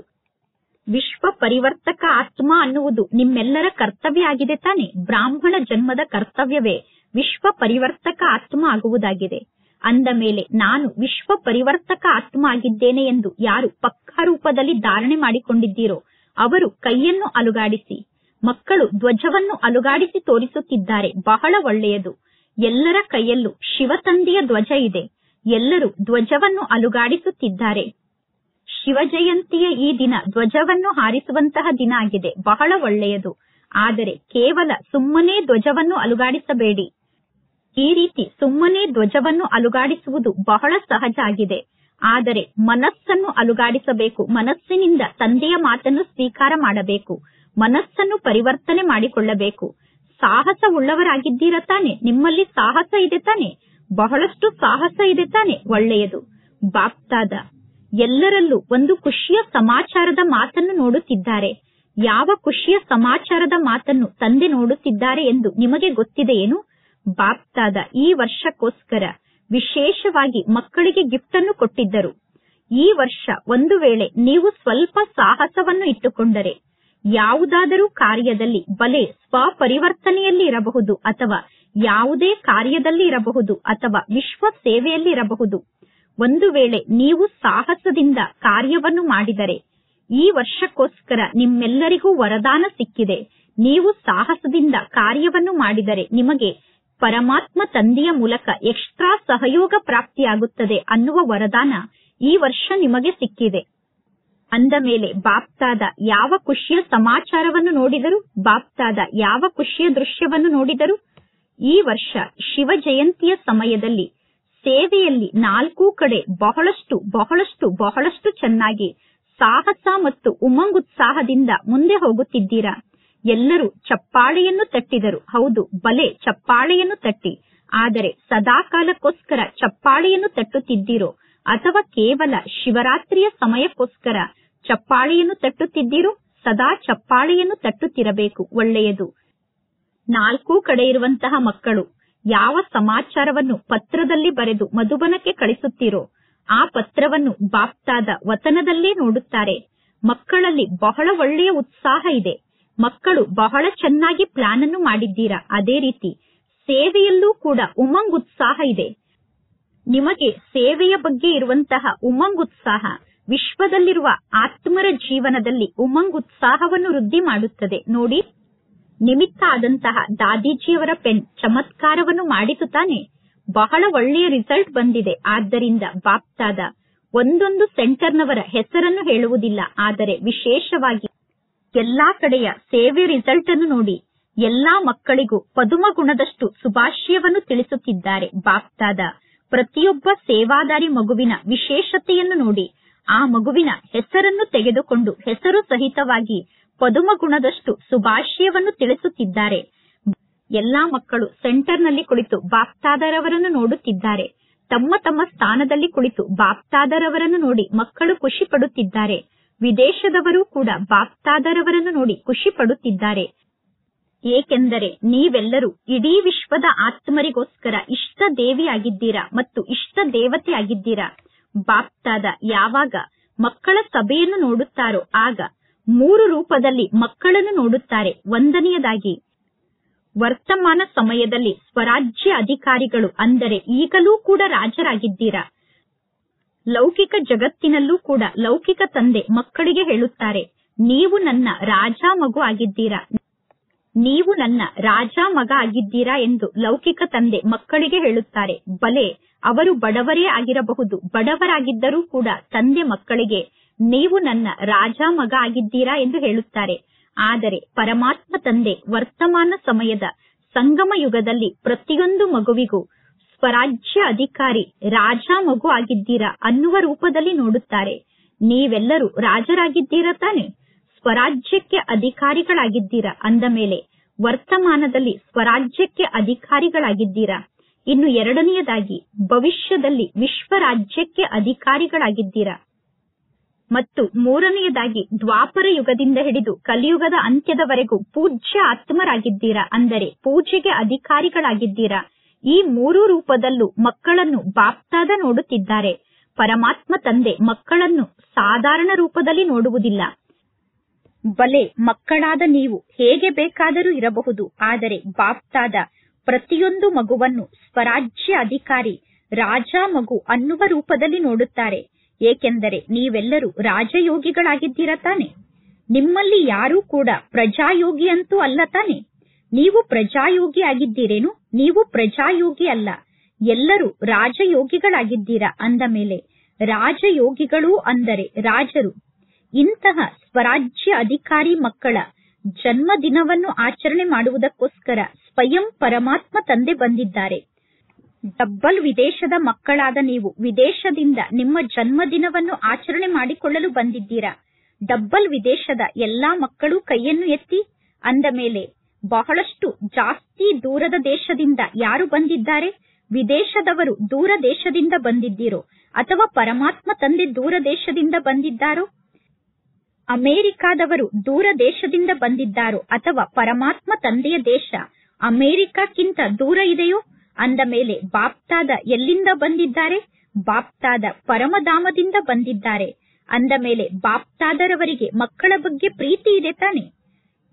ವಿಶ್ವ ಪರಿವರ್ತಕ ಆತ್ಮ ಅನ್ನುವುದು ನಿಮ್ಮೆಲ್ಲರ ಕರ್ತವ್ಯ ಆಗಿದೆ ತಾನೆ. ಬ್ರಾಹ್ಮಣ ಜನ್ಮದ ಕರ್ತವ್ಯವೇ ವಿಶ್ವ ಪರಿವರ್ತಕ ಆತ್ಮ ಆಗುವುದಾಗಿದೆ. ಅಂದ ಮೇಲೆ ನಾನು ವಿಶ್ವ ಪರಿವರ್ತಕ ಆತ್ಮ ಆಗಿದ್ದೇನೆ ಎಂದು ಯಾರು ಪಕ್ಕಾ ರೂಪದಲ್ಲಿ ಧಾರಣೆ ಮಾಡಿಕೊಂಡಿದ್ದೀರೋ ಅವರು ಕೈಯನ್ನು ಅಲುಗಾಡಿಸಿ. ಮಕ್ಕಳು ಧ್ವಜವನ್ನು ಅಲುಗಾಡಿಸಿ ತೋರಿಸುತ್ತಿದ್ದಾರೆ, ಬಹಳ ಒಳ್ಳೆಯದು. ಎಲ್ಲರ ಕೈಯಲ್ಲೂ ಶಿವತಂದೆಯ ಧ್ವಜ ಇದೆ. ಎಲ್ಲರೂ ಧ್ವಜವನ್ನು ಅಲುಗಾಡಿಸುತ್ತಿದ್ದಾರೆ. ಶಿವ ಜಯಂತಿಯ ಈ ದಿನ ಧ್ವಜವನ್ನು ಹಾರಿಸುವಂತಹ ದಿನ ಆಗಿದೆ, ಬಹಳ ಒಳ್ಳೆಯದು. ಆದರೆ ಕೇವಲ ಸುಮ್ಮನೆ ಧ್ವಜವನ್ನು ಅಲುಗಾಡಿಸಬೇಡಿ. ಈ ರೀತಿ ಸುಮ್ಮನೆ ಧ್ವಜವನ್ನು ಅಲುಗಾಡಿಸುವುದು ಬಹಳ ಸಹಜ ಆಗಿದೆ. ಆದರೆ ಮನಸ್ಸನ್ನು ಅಲುಗಾಡಿಸಬೇಕು. ಮನಸ್ಸಿನಿಂದ ತಂದೆಯ ಮಾತನ್ನು ಸ್ವೀಕಾರ ಮಾಡಬೇಕು. ಮನಸ್ಸನ್ನು ಪರಿವರ್ತನೆ ಮಾಡಿಕೊಳ್ಳಬೇಕು. ಸಾಹಸ ಉಳ್ಳವರಾಗಿದ್ದೀರ ತಾನೆ? ನಿಮ್ಮಲ್ಲಿ ಸಾಹಸ ಇದೆ ತಾನೆ? ಬಹಳಷ್ಟು ಸಾಹಸ ಇದೆ ತಾನೆ? ಒಳ್ಳೆಯದು. ಬಾಪ್ತಾದ ಎಲ್ಲರಲ್ಲೂ ಒಂದು ಖುಷಿಯ ಸಮಾಚಾರದ ಮಾತನ್ನು ನೋಡುತ್ತಿದ್ದಾರೆ. ಯಾವ ಖುಷಿಯ ಸಮಾಚಾರದ ಮಾತನ್ನು ತಂದೆ ನೋಡುತ್ತಿದ್ದಾರೆ ಎಂದು ನಿಮಗೆ ಗೊತ್ತಿದೆಯೇನು? ಬಾಪ್ತಾದ ಈ ವರ್ಷಕ್ಕೋಸ್ಕರ ವಿಶೇಷವಾಗಿ ಮಕ್ಕಳಿಗೆ ಗಿಫ್ಟ್ ಅನ್ನು ಕೊಟ್ಟಿದ್ದರು. ಈ ವರ್ಷ ಒಂದು ವೇಳೆ ನೀವು ಸ್ವಲ್ಪ ಸಾಹಸವನ್ನು ಇಟ್ಟುಕೊಂಡರೆ ಯಾವುದಾದರೂ ಕಾರ್ಯದಲ್ಲಿ, ಬಲೆ ಸ್ವಪರಿವರ್ತನೆಯಲ್ಲಿ ಇರಬಹುದು ಅಥವಾ ಯಾವುದೇ ಕಾರ್ಯದಲ್ಲಿ ಇರಬಹುದು ಅಥವಾ ವಿಶ್ವ ಸೇವೆಯಲ್ಲಿ ಇರಬಹುದು, ಒಂದು ವೇಳೆ ನೀವು ಸಾಹಸದಿಂದ ಕಾರ್ಯವನ್ನು ಮಾಡಿದರೆ ಈ ವರ್ಷಕ್ಕೋಸ್ಕರ ನಿಮ್ಮೆಲ್ಲರಿಗೂ ವರದಾನ ಸಿಕ್ಕಿದೆ. ನೀವು ಸಾಹಸದಿಂದ ಕಾರ್ಯವನ್ನು ಮಾಡಿದರೆ ನಿಮಗೆ ಪರಮಾತ್ಮ ತಂದೆಯ ಮೂಲಕ ಎಕ್ಸ್ಟ್ರಾ ಸಹಯೋಗ ಪ್ರಾಪ್ತಿಯಾಗುತ್ತದೆ ಅನ್ನುವ ವರದಾನ ಈ ವರ್ಷ ನಿಮಗೆ ಸಿಕ್ಕಿದೆ. ಅಂದ ಮೇಲೆ ಬಾಪ್ತಾದ ಯಾವ ಖುಷಿಯ ಸಮಾಚಾರವನ್ನು ನೋಡಿದರು? ಬಾಪ್ತಾದ ಯಾವ ಖುಷಿಯ ದೃಶ್ಯವನ್ನು ನೋಡಿದರು? ಈ ವರ್ಷ ಶಿವ ಜಯಂತಿಯ ಸಮಯದಲ್ಲಿ ಸೇವೆಯಲ್ಲಿ ನಾಲ್ಕೂ ಕಡೆ ಬಹಳಷ್ಟು ಬಹಳಷ್ಟು ಬಹಳಷ್ಟು ಚೆನ್ನಾಗಿ ಸಾಹಸ ಮತ್ತು ಉಮಂಗುತ್ಸಾಹದಿಂದ ಮುಂದೆ ಹೋಗುತ್ತಿದ್ದೀರಾ. ಎಲ್ಲರೂ ಚಪ್ಪಾಳೆಯನ್ನು ತಟ್ಟಿದರು. ಹೌದು, ಬಲೆ ಚಪ್ಪಾಳೆಯನ್ನು ತಟ್ಟಿ. ಆದರೆ ಸದಾಕಾಲಕ್ಕೋಸ್ಕರ ಚಪ್ಪಾಳೆಯನ್ನು ತಟ್ಟುತ್ತಿದ್ದೀರೋ ಅಥವಾ ಕೇವಲ ಶಿವರಾತ್ರಿಯ ಸಮಯಕ್ಕೋಸ್ಕರ ಚಪ್ಪಾಳೆಯನ್ನು ತಟ್ಟುತ್ತಿದ್ದೀರೋ? ಸದಾ ಚಪ್ಪಾಳೆಯನ್ನು ತಟ್ಟುತ್ತಿರಬೇಕು. ಒಳ್ಳೆಯದು. ನಾಲ್ಕೂ ಕಡೆ ಇರುವಂತಹ ಮಕ್ಕಳು ಯಾವ ಸಮಾಚಾರವನ್ನು ಪತ್ರದಲ್ಲಿ ಬರೆದು ಮಧುಬನಕ್ಕೆ ಕಳಿಸುತ್ತೀರೋ ಆ ಪತ್ರವನ್ನು ಬಾಪ್ತಾದ ವತನದಲ್ಲೇ ನೋಡುತ್ತಾರೆ. ಮಕ್ಕಳಲ್ಲಿ ಬಹಳ ಒಳ್ಳೆಯ ಉತ್ಸಾಹ ಇದೆ. ಮಕ್ಕಳು ಬಹಳ ಚೆನ್ನಾಗಿ ಪ್ಲಾನ್ ಅನ್ನು ಮಾಡಿದ್ದೀರಾ. ಅದೇ ರೀತಿ ಸೇವೆಯಲ್ಲೂ ಕೂಡ ಉಮಂಗ್ ಉತ್ಸಾಹ ಇದೆ. ನಿಮಗೆ ಸೇವೆಯ ಬಗ್ಗೆ ಇರುವಂತಹ ಉಮಂಗ್ ಉತ್ಸಾಹ ವಿಶ್ವದಲ್ಲಿರುವ ಆತ್ಮರ ಜೀವನದಲ್ಲಿ ಉಮಂಗ್ ಉತ್ಸಾಹವನ್ನು ವೃದ್ಧಿ ಮಾಡುತ್ತದೆ. ನೋಡಿ, ನಿಮಿತ್ತ ಆದಂತಹ ದಾದೀಜಿಯವರ ಪೆನ್ ಚಮತ್ಕಾರವನ್ನು ಮಾಡಿತು ತಾನೆ? ಬಹಳ ಒಳ್ಳೆಯ ರಿಸಲ್ಟ್ ಬಂದಿದೆ. ಆದ್ದರಿಂದ ಬಾಪ್ತಾದ ಒಂದೊಂದು ಸೆಂಟರ್ನವರ ಹೆಸರನ್ನು ಹೇಳುವುದಿಲ್ಲ, ಆದರೆ ವಿಶೇಷವಾಗಿ ಎಲ್ಲಾ ಕಡೆಯ ಸೇವೆ ರಿಸಲ್ಟ್ ಅನ್ನು ನೋಡಿ ಎಲ್ಲಾ ಮಕ್ಕಳಿಗೂ ಪದುಮ ಗುಣದಷ್ಟು ಶುಭಾಶಯವನ್ನು ತಿಳಿಸುತ್ತಿದ್ದಾರೆ. ಬಾಪ್ತಾದ ಪ್ರತಿಯೊಬ್ಬ ಸೇವಾದಾರಿ ಮಗುವಿನ ವಿಶೇಷತೆಯನ್ನು ನೋಡಿ ಆ ಮಗುವಿನ ಹೆಸರನ್ನು ತೆಗೆದುಕೊಂಡು ಹೆಸರು ಸಹಿತವಾಗಿ ಪದುಮ ಗುಣದಷ್ಟು ಶುಭಾಶಯವನ್ನು ತಿಳಿಸುತ್ತಿದ್ದಾರೆ. ಎಲ್ಲಾ ಮಕ್ಕಳು ಸೆಂಟರ್ನಲ್ಲಿ ಕುಳಿತು ಬಾಪ್ತಾದರವರನ್ನು ನೋಡುತ್ತಿದ್ದಾರೆ. ತಮ್ಮ ತಮ್ಮ ಸ್ಥಾನದಲ್ಲಿ ಕುಳಿತು ಬಾಪ್ತಾದರವರನ್ನು ನೋಡಿ ಮಕ್ಕಳು ಖುಷಿ ಪಡುತ್ತಿದ್ದಾರೆ. ವಿದೇಶದವರು ಕೂಡ ಬಾಪ್ತಾದರವರನ್ನು ನೋಡಿ ಖುಷಿ ಪಡುತ್ತಿದ್ದಾರೆ. ಏಕೆಂದರೆ ನೀವೆಲ್ಲರೂ ಇಡೀ ವಿಶ್ವದ ಆತ್ಮರಿಗೋಸ್ಕರ ಇಷ್ಟ ದೇವಿಯಾಗಿದ್ದೀರಾ ಮತ್ತು ಇಷ್ಟ ದೇವತೆ ಆಗಿದ್ದೀರಾ. ಬಾಪ್ತಾದ ಯಾವಾಗ ಮಕ್ಕಳ ಸಭೆಯನ್ನು ನೋಡುತ್ತಾರೋ ಆಗ 3 ರೂಪದಲ್ಲಿ ಮಕ್ಕಳನ್ನು ನೋಡುತ್ತಾರೆ. ಒಂದನೆಯದಾಗಿ ವರ್ತಮಾನ ಸಮಯದಲ್ಲಿ ಸ್ವರಾಜ್ಯ ಅಧಿಕಾರಿಗಳು, ಅಂದರೆ ಈಗಲೂ ಕೂಡ ರಾಜರಾಗಿದ್ದೀರಾ. ಲೌಕಿಕ ಜಗತ್ತಿನಲ್ಲೂ ಕೂಡ ಲೌಕಿಕ ತಂದೆ ಮಕ್ಕಳಿಗೆ ಹೇಳುತ್ತಾರೆ, ನೀವು ನನ್ನ ರಾಜ ಮಗು ಆಗಿದ್ದೀರಾ, ನೀವು ನನ್ನ ರಾಜ ಮಗ ಆಗಿದ್ದೀರಾ ಎಂದು ಲೌಕಿಕ ತಂದೆ ಮಕ್ಕಳಿಗೆ ಹೇಳುತ್ತಾರೆ. ಬಲೆ ಅವರು ಬಡವರೇ ಆಗಿರಬಹುದು, ಬಡವರಾಗಿದ್ದರೂ ಕೂಡ ತಂದೆ ಮಕ್ಕಳಿಗೆ ನೀವು ನನ್ನ ರಾಜ ಮಗ ಆಗಿದ್ದೀರಾ ಎಂದು ಹೇಳುತ್ತಾರೆ. ಆದರೆ ಪರಮಾತ್ಮ ತಂದೆ ವರ್ತಮಾನ ಸಮಯದ ಸಂಗಮ ಯುಗದಲ್ಲಿ ಪ್ರತಿಯೊಂದು ಮಗುವಿಗೂ ಸ್ವರಾಜ್ಯ ಅಧಿಕಾರಿ ರಾಜ ಮಗು ಆಗಿದ್ದೀರಾ ಅನ್ನುವ ರೂಪದಲ್ಲಿ ನೋಡುತ್ತಾರೆ. ನೀವೆಲ್ಲರೂ ರಾಜರಾಗಿದ್ದೀರಾ ತಾನೆ? ಸ್ವರಾಜ್ಯಕ್ಕೆ ಅಧಿಕಾರಿಗಳಾಗಿದ್ದೀರಾ. ಅಂದ ಮೇಲೆ ವರ್ತಮಾನದಲ್ಲಿ ಸ್ವರಾಜ್ಯಕ್ಕೆ ಅಧಿಕಾರಿಗಳಾಗಿದ್ದೀರಾ. ಇನ್ನು ಎರಡನೆಯದಾಗಿ ಭವಿಷ್ಯದಲ್ಲಿ ವಿಶ್ವ ರಾಜ್ಯಕ್ಕೆ ಅಧಿಕಾರಿಗಳಾಗಿದ್ದೀರಾ. ಮತ್ತು ಮೂರನೆಯದಾಗಿ ದ್ವಾಪರ ಯುಗದಿಂದ ಹಿಡಿದು ಕಲಿಯುಗದ ಅಂತ್ಯದವರೆಗೂ ಪೂಜ್ಯ ಆತ್ಮರಾಗಿದ್ದೀರಾ, ಅಂದರೆ ಪೂಜೆಗೆ ಅಧಿಕಾರಿಗಳಾಗಿದ್ದೀರಾ. ಈ ಮೂರು ರೂಪದಲ್ಲೂ ಮಕ್ಕಳನ್ನು ಬಾಪ್ತಾದ ನೋಡುತ್ತಿದ್ದಾರೆ. ಪರಮಾತ್ಮ ತಂದೆ ಮಕ್ಕಳನ್ನು ಸಾಧಾರಣ ರೂಪದಲ್ಲಿ ನೋಡುವುದಿಲ್ಲ. ಬಲೆ ಮಕ್ಕಳಾದ ನೀವು ಹೇಗೆ ಬೇಕಾದರೂ ಇರಬಹುದು, ಆದರೆ ಬಾಪ್ತಾದ ಪ್ರತಿಯೊಂದು ಮಗುವನ್ನು ಸ್ವರಾಜ್ಯ ಅಧಿಕಾರಿ, ರಾಜ ಮಗು ಅನ್ನುವ ರೂಪದಲ್ಲಿ ನೋಡುತ್ತಾರೆ. ಏಕೆಂದರೆ ನೀವೆಲ್ಲರೂ ರಾಜಯೋಗಿಗಳಾಗಿದ್ದೀರ ತಾನೆ. ನಿಮ್ಮಲ್ಲಿ ಯಾರೂ ಕೂಡ ಪ್ರಜಾಯೋಗಿ ಅಂತೂ ಅಲ್ಲ ತಾನೆ. ನೀವು ಪ್ರಜಾಯೋಗಿ ಆಗಿದ್ದೀರೇನು? ನೀವು ಪ್ರಜಾಯೋಗಿ ಅಲ್ಲ, ಎಲ್ಲರೂ ರಾಜಯೋಗಿಗಳಾಗಿದ್ದೀರಾ. ಅಂದ ಮೇಲೆ ರಾಜಯೋಗಿಗಳು ಅಂದರೆ ರಾಜರು. ಇಂತಹ ಸ್ವರಾಜ್ಯ ಅಧಿಕಾರಿ ಮಕ್ಕಳ ಜನ್ಮದಿನವನ್ನು ಆಚರಣೆ ಮಾಡುವುದಕ್ಕೋಸ್ಕರ ಸ್ವಯಂ ಪರಮಾತ್ಮ ತಂದೆ ಬಂದಿದ್ದಾರೆ. ಡಬ್ಬಲ್ ವಿದೇಶದ ಮಕ್ಕಳಾದ ನೀವು ವಿದೇಶದಿಂದ ನಿಮ್ಮ ಜನ್ಮದಿನವನ್ನು ಆಚರಣೆ ಮಾಡಿಕೊಳ್ಳಲು ಬಂದಿದ್ದೀರಾ. ಡಬ್ಬಲ್ ವಿದೇಶದ ಎಲ್ಲಾ ಮಕ್ಕಳು ಕೈಯನ್ನು ಎತ್ತಿ. ಅಂದ ಮೇಲೆ ಬಹಳಷ್ಟು ಜಾಸ್ತಿ ದೂರದ ದೇಶದಿಂದ ಯಾರು ಬಂದಿದ್ದಾರೆ? ವಿದೇಶದವರು ದೂರ ದೇಶದಿಂದ ಬಂದಿದ್ದೀರೋ ಅಥವಾ ಪರಮಾತ್ಮ ತಂದೆ ದೂರ ದೇಶದಿಂದ ಬಂದಿದ್ದಾರೋ? ಅಮೆರಿಕಾದವರು ದೂರ ದೇಶದಿಂದ ಬಂದಿದ್ದಾರೋ ಅಥವಾ ಪರಮಾತ್ಮ ತಂದೆಯ ದೇಶ ಅಮೆರಿಕಕ್ಕಿಂತ ದೂರ ಇದೆಯೋ? ಅಂದ ಮೇಲೆ ಬಾಪ್ತಾದ ಎಲ್ಲಿಂದ ಬಂದಿದ್ದಾರೆ? ಬಾಪ್ತಾದ ಪರಮಧಾಮದಿಂದ ಬಂದಿದ್ದಾರೆ. ಅಂದ ಮೇಲೆ ಬಾಪ್ತಾದರವರಿಗೆ ಮಕ್ಕಳ ಬಗ್ಗೆ ಪ್ರೀತಿ ಇದೆ ತಾನೆ.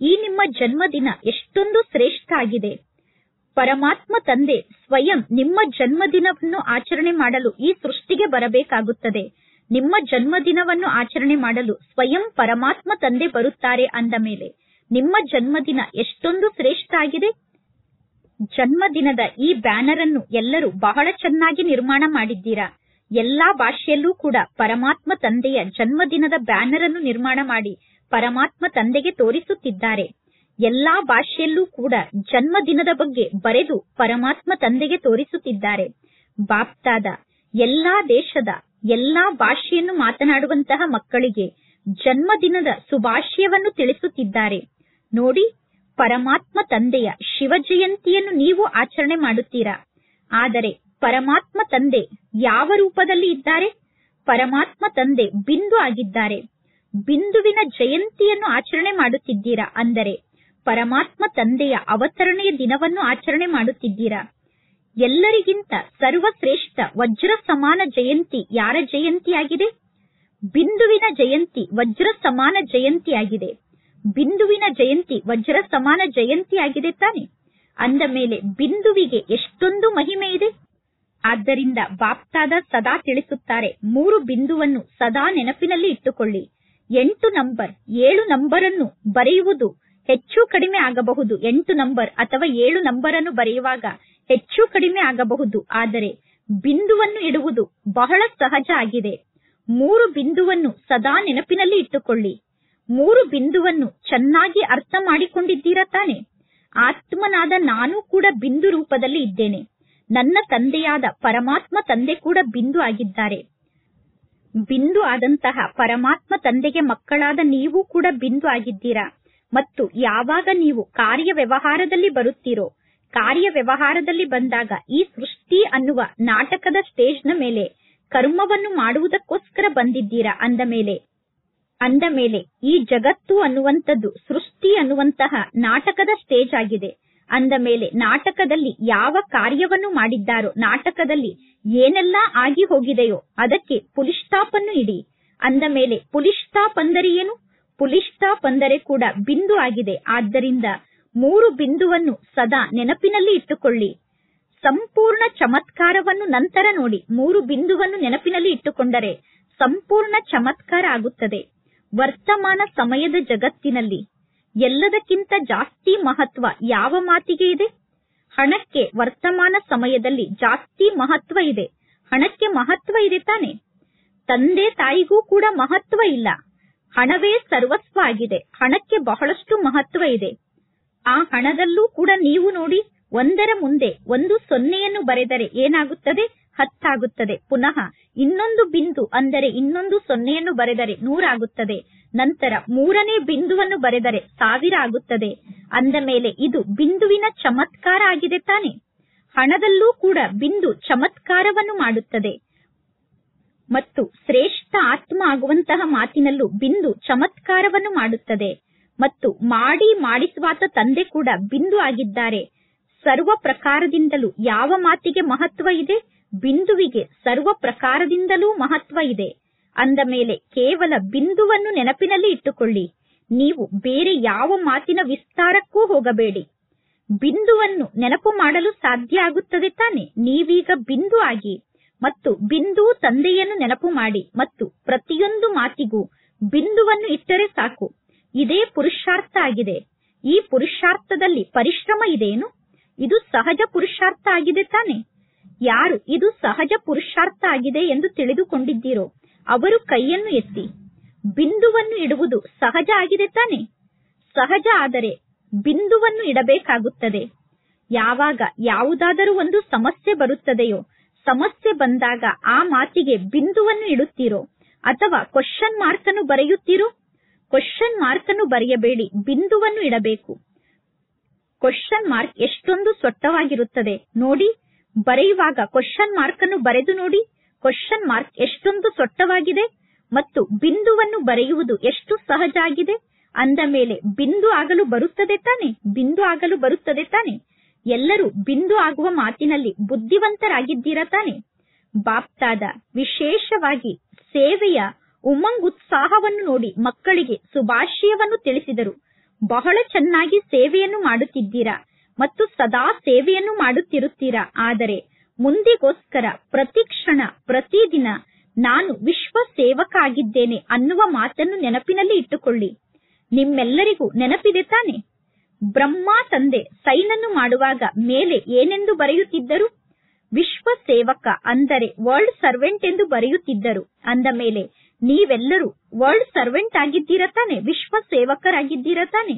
ಈ ನಿಮ್ಮ ಜನ್ಮದಿನ ಎಷ್ಟೊಂದು ಶ್ರೇಷ್ಠ ಆಗಿದೆ. ಪರಮಾತ್ಮ ತಂದೆ ಸ್ವಯಂ ನಿಮ್ಮ ಜನ್ಮದಿನವನ್ನು ಆಚರಣೆ ಮಾಡಲು ಈ ಸೃಷ್ಟಿಗೆ ಬರಬೇಕಾಗುತ್ತದೆ. ನಿಮ್ಮ ಜನ್ಮದಿನವನ್ನು ಆಚರಣೆ ಮಾಡಲು ಸ್ವಯಂ ಪರಮಾತ್ಮ ತಂದೆ ಬರುತ್ತಾರೆ. ಅಂದ ಮೇಲೆ ನಿಮ್ಮ ಜನ್ಮದಿನ ಎಷ್ಟೊಂದು ಶ್ರೇಷ್ಠ ಆಗಿದೆ. ಜನ್ಮದಿನದ ಈ ಬ್ಯಾನರ್ ಅನ್ನು ಎಲ್ಲರೂ ಬಹಳ ಚೆನ್ನಾಗಿ ನಿರ್ಮಾಣ ಮಾಡಿದ್ದೀರಾ. ಎಲ್ಲಾ ಭಾಷೆಯಲ್ಲೂ ಕೂಡ ಪರಮಾತ್ಮ ತಂದೆಯ ಜನ್ಮದಿನದ ಬ್ಯಾನರ್ ಅನ್ನು ನಿರ್ಮಾಣ ಮಾಡಿ ಪರಮಾತ್ಮ ತಂದೆಗೆ ತೋರಿಸುತ್ತಿದ್ದಾರೆ. ಎಲ್ಲಾ ಭಾಷೆಯಲ್ಲೂ ಕೂಡ ಜನ್ಮದಿನದ ಬಗ್ಗೆ ಬರೆದು ಪರಮಾತ್ಮ ತಂದೆಗೆ ತೋರಿಸುತ್ತಿದ್ದಾರೆ. ಬಾಪ್ತಾದ ಎಲ್ಲಾ ದೇಶದ ಎಲ್ಲಾ ಭಾಷೆಯನ್ನು ಮಾತನಾಡುವಂತಹ ಮಕ್ಕಳಿಗೆ ಜನ್ಮದಿನದ ಶುಭಾಶಯವನ್ನು ತಿಳಿಸುತ್ತಿದ್ದಾರೆ. ನೋಡಿ, ಪರಮಾತ್ಮ ತಂದೆಯ ಶಿವ ಜಯಂತಿಯನ್ನು ನೀವು ಆಚರಣೆ ಮಾಡುತ್ತೀರಾ. ಆದರೆ ಪರಮಾತ್ಮ ತಂದೆ ಯಾವ ರೂಪದಲ್ಲಿ ಇದ್ದಾರೆ? ಪರಮಾತ್ಮ ತಂದೆ ಬಿಂದು ಆಗಿದ್ದಾರೆ. ಬಿಂದುವಿನ ಜಯಂತಿಯನ್ನು ಆಚರಣೆ ಮಾಡುತ್ತಿದ್ದೀರಾ, ಅಂದರೆ ಪರಮಾತ್ಮ ತಂದೆಯ ಅವತರಣೆಯ ದಿನವನ್ನು ಆಚರಣೆ ಮಾಡುತ್ತಿದ್ದೀರಾ. ಎಲ್ಲರಿಗಿಂತ ಸರ್ವಶ್ರೇಷ್ಠ ವಜ್ರ ಸಮಾನ ಜಯಂತಿ ಯಾರ ಜಯಂತಿಯಾಗಿದೆ? ಬಿಂದುವಿನ ಜಯಂತಿ ವಜ್ರ ಸಮಾನ ಜಯಂತಿಯಾಗಿದೆ. ಬಿಂದುವಿನ ಜಯಂತಿ ವಜ್ರ ಸಮಾನ ಜಯಂತಿಯಾಗಿದೆ ತಾನೆ. ಅಂದ ಮೇಲೆ ಬಿಂದುವಿಗೆ ಎಷ್ಟೊಂದು ಮಹಿಮೆ ಇದೆ. ಆದ್ದರಿಂದ ಬಾಪ್ತಾದ ಸದಾ ತಿಳಿಸುತ್ತಾರೆ, 3 ಬಿಂದುವನ್ನು ಸದಾ ನೆನಪಿನಲ್ಲಿ ಇಟ್ಟುಕೊಳ್ಳಿ. 8 ನಂಬರ್ 7 ನಂಬರ್ ಅನ್ನು ಬರೆಯುವುದು ಹೆಚ್ಚು ಕಡಿಮೆ ಆಗಬಹುದು. 8 ನಂಬರ್ ಅಥವಾ 7 ನಂಬರ್ ಅನ್ನು ಬರೆಯುವಾಗ ಹೆಚ್ಚು ಕಡಿಮೆ ಆಗಬಹುದು. ಆದರೆ ಬಿಂದುವನ್ನು ಇಡುವುದು ಬಹಳ ಸಹಜ ಆಗಿದೆ. 3 ಬಿಂದುವನ್ನು ಸದಾ ನೆನಪಿನಲ್ಲಿ ಇಟ್ಟುಕೊಳ್ಳಿ. 3 ಬಿಂದುವನ್ನು ಚೆನ್ನಾಗಿ ಅರ್ಥ ಮಾಡಿಕೊಂಡಿದ್ದೀರಾ ತಾನೆ. ಆತ್ಮನಾದ ನಾನು ಕೂಡ ಬಿಂದು ರೂಪದಲ್ಲಿ ಇದ್ದೇನೆ. ನನ್ನ ತಂದೆಯಾದ ಪರಮಾತ್ಮ ತಂದೆ ಕೂಡ ಬಿಂದು ಆಗಿದ್ದಾರೆ. ಬಿಂದು ಆದಂತಹ ಪರಮಾತ್ಮ ತಂದೆಗೆ ಮಕ್ಕಳಾದ ನೀವು ಕೂಡ ಬಿಂದು ಆಗಿದ್ದೀರಾ. ಮತ್ತು ಯಾವಾಗ ನೀವು ಕಾರ್ಯ ವ್ಯವಹಾರದಲ್ಲಿ ಬರುತ್ತೀರೋ, ಕಾರ್ಯ ವ್ಯವಹಾರದಲ್ಲಿ ಬಂದಾಗ ಈ ಸೃಷ್ಟಿ ಅನ್ನುವ ನಾಟಕದ ಸ್ಟೇಜ್ನ ಮೇಲೆ ಕರ್ಮವನ್ನು ಮಾಡುವುದಕ್ಕೋಸ್ಕರ ಬಂದಿದ್ದೀರಾ. ಅಂದ ಮೇಲೆ ಈ ಜಗತ್ತು ಅನ್ನುವಂಥದ್ದು ಸೃಷ್ಟಿ ಅನ್ನುವಂತಹ ನಾಟಕದ ಸ್ಟೇಜ್ ಆಗಿದೆ. ಅಂದ ಮೇಲೆ ನಾಟಕದಲ್ಲಿ ಯಾವ ಕಾರ್ಯವನ್ನು ಮಾಡಿದ್ದಾರೋ, ನಾಟಕದಲ್ಲಿ ಏನೆಲ್ಲಾ ಆಗಿ ಹೋಗಿದೆಯೋ ಅದಕ್ಕೆ ಪುಲಿ ಸ್ಟಾಪ್ ಅನ್ನು ಇಡಿ. ಅಂದ ಮೇಲೆ ಪುಲಿ ಸ್ಟಾಪ್ ಅಂದರೆ ಏನು? ಪುಲಿ ಸ್ಟಾಪ್ ಅಂದರೆ ಕೂಡ ಬಿಂದು ಆಗಿದೆ. ಆದ್ದರಿಂದ 3 ಬಿಂದುವನ್ನು ಸದಾ ನೆನಪಿನಲ್ಲಿ ಇಟ್ಟುಕೊಳ್ಳಿ. ಸಂಪೂರ್ಣ ಚಮತ್ಕಾರವನ್ನು ನಂತರ ನೋಡಿ. 3 ಬಿಂದುವನ್ನು ನೆನಪಿನಲ್ಲಿ ಇಟ್ಟುಕೊಂಡರೆ ಸಂಪೂರ್ಣ ಚಮತ್ಕಾರ ಆಗುತ್ತದೆ. ವರ್ತಮಾನ ಸಮಯದ ಜಗತ್ತಿನಲ್ಲಿ ಎಲ್ಲದಕ್ಕಿಂತ ಜಾಸ್ತಿ ಮಹತ್ವ ಯಾವ ಮಾತಿಗೆ ಇದೆ? ಹಣಕ್ಕೆ ವರ್ತಮಾನ ಸಮಯದಲ್ಲಿ ಜಾಸ್ತಿ ಮಹತ್ವ ಇದೆ. ಹಣಕ್ಕೆ ಮಹತ್ವ ಇದೆ ತಾನೆ. ತಂದೆ ತಾಯಿಗೂ ಕೂಡ ಮಹತ್ವ ಇಲ್ಲ. ಹಣವೇ ಸರ್ವಸ್ವ ಆಗಿದೆ. ಹಣಕ್ಕೆ ಬಹಳಷ್ಟು ಮಹತ್ವ ಇದೆ. ಆ ಹಣದಲ್ಲೂ ಕೂಡ ನೀವು ನೋಡಿ, 1ರ ಮುಂದೆ 1 0ಯನ್ನು ಬರೆದರೆ ಏನಾಗುತ್ತದೆ? 10 ಆಗುತ್ತದೆ. ಪುನಃ ಇನ್ನೊಂದು ಬಿಂದು ಅಂದರೆ ಇನ್ನೊಂದು 0ಯನ್ನು ಬರೆದರೆ 100 ಆಗುತ್ತದೆ. ನಂತರ 3ನೇ ಬಿಂದುವನ್ನು ಬರೆದರೆ 1000 ಆಗುತ್ತದೆ. ಅಂದ ಮೇಲೆ ಇದು ಬಿಂದುವಿನ ಚಮತ್ಕಾರ ಆಗಿದೆ ತಾನೆ. ಹಣದಲ್ಲೂ ಕೂಡ ಬಿಂದು ಚಮತ್ಕಾರವನ್ನು ಮಾಡುತ್ತದೆ ಮತ್ತು ಶ್ರೇಷ್ಠ ಆತ್ಮ ಆಗುವಂತಹ ಮಾತಿನಲ್ಲೂ ಬಿಂದು ಚಮತ್ಕಾರವನ್ನು ಮಾಡುತ್ತದೆ ಮತ್ತು ಮಾಡಿಸುವಾತ ತಂದೆ ಕೂಡ ಬಿಂದು ಆಗಿದ್ದಾರೆ. ಸರ್ವ ಪ್ರಕಾರದಿಂದಲೂ ಯಾವ ಮಾತಿಗೆ ಮಹತ್ವ ಇದೆ? ಬಿಂದುವಿಗೆ ಸರ್ವ ಪ್ರಕಾರದಿಂದಲೂ ಮಹತ್ವ ಇದೆ. ಅಂದ ಮೇಲೆ ಕೇವಲ ಬಿಂದುವನ್ನು ನೆನಪಿನಲ್ಲಿ ಇಟ್ಟುಕೊಳ್ಳಿ. ನೀವು ಬೇರೆ ಯಾವ ಮಾತಿನ ವಿಸ್ತಾರಕ್ಕೂ ಹೋಗಬೇಡಿ. ಬಿಂದುವನ್ನು ನೆನಪು ಮಾಡಲು ಸಾಧ್ಯ ಆಗುತ್ತದೆ ತಾನೆ? ನೀವೀಗ ಬಿಂದು ಆಗಿ ಮತ್ತು ಬಿಂದು ತಂದೆಯನ್ನು ನೆನಪು ಮಾಡಿ ಮತ್ತು ಪ್ರತಿಯೊಂದು ಮಾತಿಗೂ ಬಿಂದುವನ್ನು ಇಟ್ಟರೆ ಸಾಕು. ಇದೇ ಪುರುಷಾರ್ಥ ಆಗಿದೆ. ಈ ಪುರುಷಾರ್ಥದಲ್ಲಿ ಪರಿಶ್ರಮ ಇದೆಯೇನು? ಇದು ಸಹಜ ಪುರುಷಾರ್ಥ ಆಗಿದೆ ತಾನೆ? ಯಾರು ಇದು ಸಹಜ ಪುರುಷಾರ್ಥ ಆಗಿದೆ ಎಂದು ತಿಳಿದುಕೊಂಡಿದ್ದೀರೋ ಅವರು ಕೈಯನ್ನು ಎತ್ತಿ. ಬಿಂದುವನ್ನು ಇಡುವುದು ಸಹಜ ಆಗಿದೆ ತಾನೆ? ಸಹಜ ಆದರೆ ಬಿಂದುವನ್ನು ಇಡಬೇಕಾಗುತ್ತದೆ. ಯಾವಾಗ ಯಾವುದಾದರೂ ಒಂದು ಸಮಸ್ಯೆ ಬರುತ್ತದೆಯೋ, ಸಮಸ್ಯೆ ಬಂದಾಗ ಆ ಮಾತಿಗೆ ಬಿಂದುವನ್ನು ಇಡುತ್ತೀರೋ ಅಥವಾ ಕ್ವಶನ್ ಮಾರ್ಕ್ ಅನ್ನು ಬರೆಯುತ್ತೀರೋ? ಕ್ವಶನ್ ಮಾರ್ಕ್ ಅನ್ನು ಬರೆಯಬೇಡಿ, ಬಿಂದುವನ್ನು ಇಡಬೇಕು. ಕ್ವಶನ್ ಮಾರ್ಕ್ ಎಷ್ಟೊಂದು ಸೊಟ್ಟವಾಗಿರುತ್ತದೆ ನೋಡಿ. ಬರೆಯುವಾಗ ಕ್ವಶನ್ ಮಾರ್ಕ್ ಅನ್ನು ಬರೆದು ನೋಡಿ. ಕ್ವಶನ್ ಮಾರ್ಕ್ ಎಷ್ಟೊಂದು ಸೊಟ್ಟವಾಗಿದೆ ಮತ್ತು ಬಿಂದುವನ್ನು ಬರೆಯುವುದು ಎಷ್ಟು ಸಹಜ ಆಗಿದೆ. ಅಂದ ಮೇಲೆ ಬಿಂದು ಆಗಲು ಬರುತ್ತದೆ ತಾನೆ? ಬಿಂದು ಆಗಲು ಬರುತ್ತದೆ ತಾನೆ? ಎಲ್ಲರೂ ಬಿಂದು ಆಗುವ ಮಾತಿನಲ್ಲಿ ಬುದ್ಧಿವಂತರಾಗಿದ್ದೀರಾ ತಾನೆ? ಬಾಪ್ತಾದ ವಿಶೇಷವಾಗಿ ಸೇವೆಯ ಉತ್ಸಾಹವನ್ನು ನೋಡಿ ಮಕ್ಕಳಿಗೆ ಶುಭಾಶಯವನ್ನು ತಿಳಿಸಿದರು. ಬಹಳ ಚೆನ್ನಾಗಿ ಸೇವೆಯನ್ನು ಮಾಡುತ್ತಿದ್ದೀರಾ ಮತ್ತು ಸದಾ ಸೇವೆಯನ್ನು ಮಾಡುತ್ತಿರುತ್ತೀರಾ. ಆದರೆ ಮುಂದಿಗೋಸ್ಕರ ಪ್ರತಿ ಕ್ಷಣ ಪ್ರತಿದಿನ ನಾನು ವಿಶ್ವ ಸೇವಕ ಆಗಿದ್ದೇನೆ ಅನ್ನುವ ಮಾತನ್ನು ನೆನಪಿನಲ್ಲಿ ಇಟ್ಟುಕೊಳ್ಳಿ. ನಿಮ್ಮೆಲ್ಲರಿಗೂ ನೆನಪಿದೆ ತಾನೆ? ಬ್ರಹ್ಮ ತಂದೆ ಸೈನನ್ನು ಮಾಡುವಾಗ ಮೇಲೆ ಏನೆಂದು ಬರೆಯುತ್ತಿದ್ದರು? ವಿಶ್ವ ಸೇವಕ ಅಂದರೆ ವರ್ಲ್ಡ್ ಸರ್ವೆಂಟ್ ಎಂದು ಬರೆಯುತ್ತಿದ್ದರು. ಅಂದ ಮೇಲೆ ನೀವೆಲ್ಲರೂ ವರ್ಲ್ಡ್ ಸರ್ವೆಂಟ್ ಆಗಿದ್ದೀರಾ ತಾನೆ? ವಿಶ್ವ ಸೇವಕರಾಗಿದ್ದೀರಾ ತಾನೆ?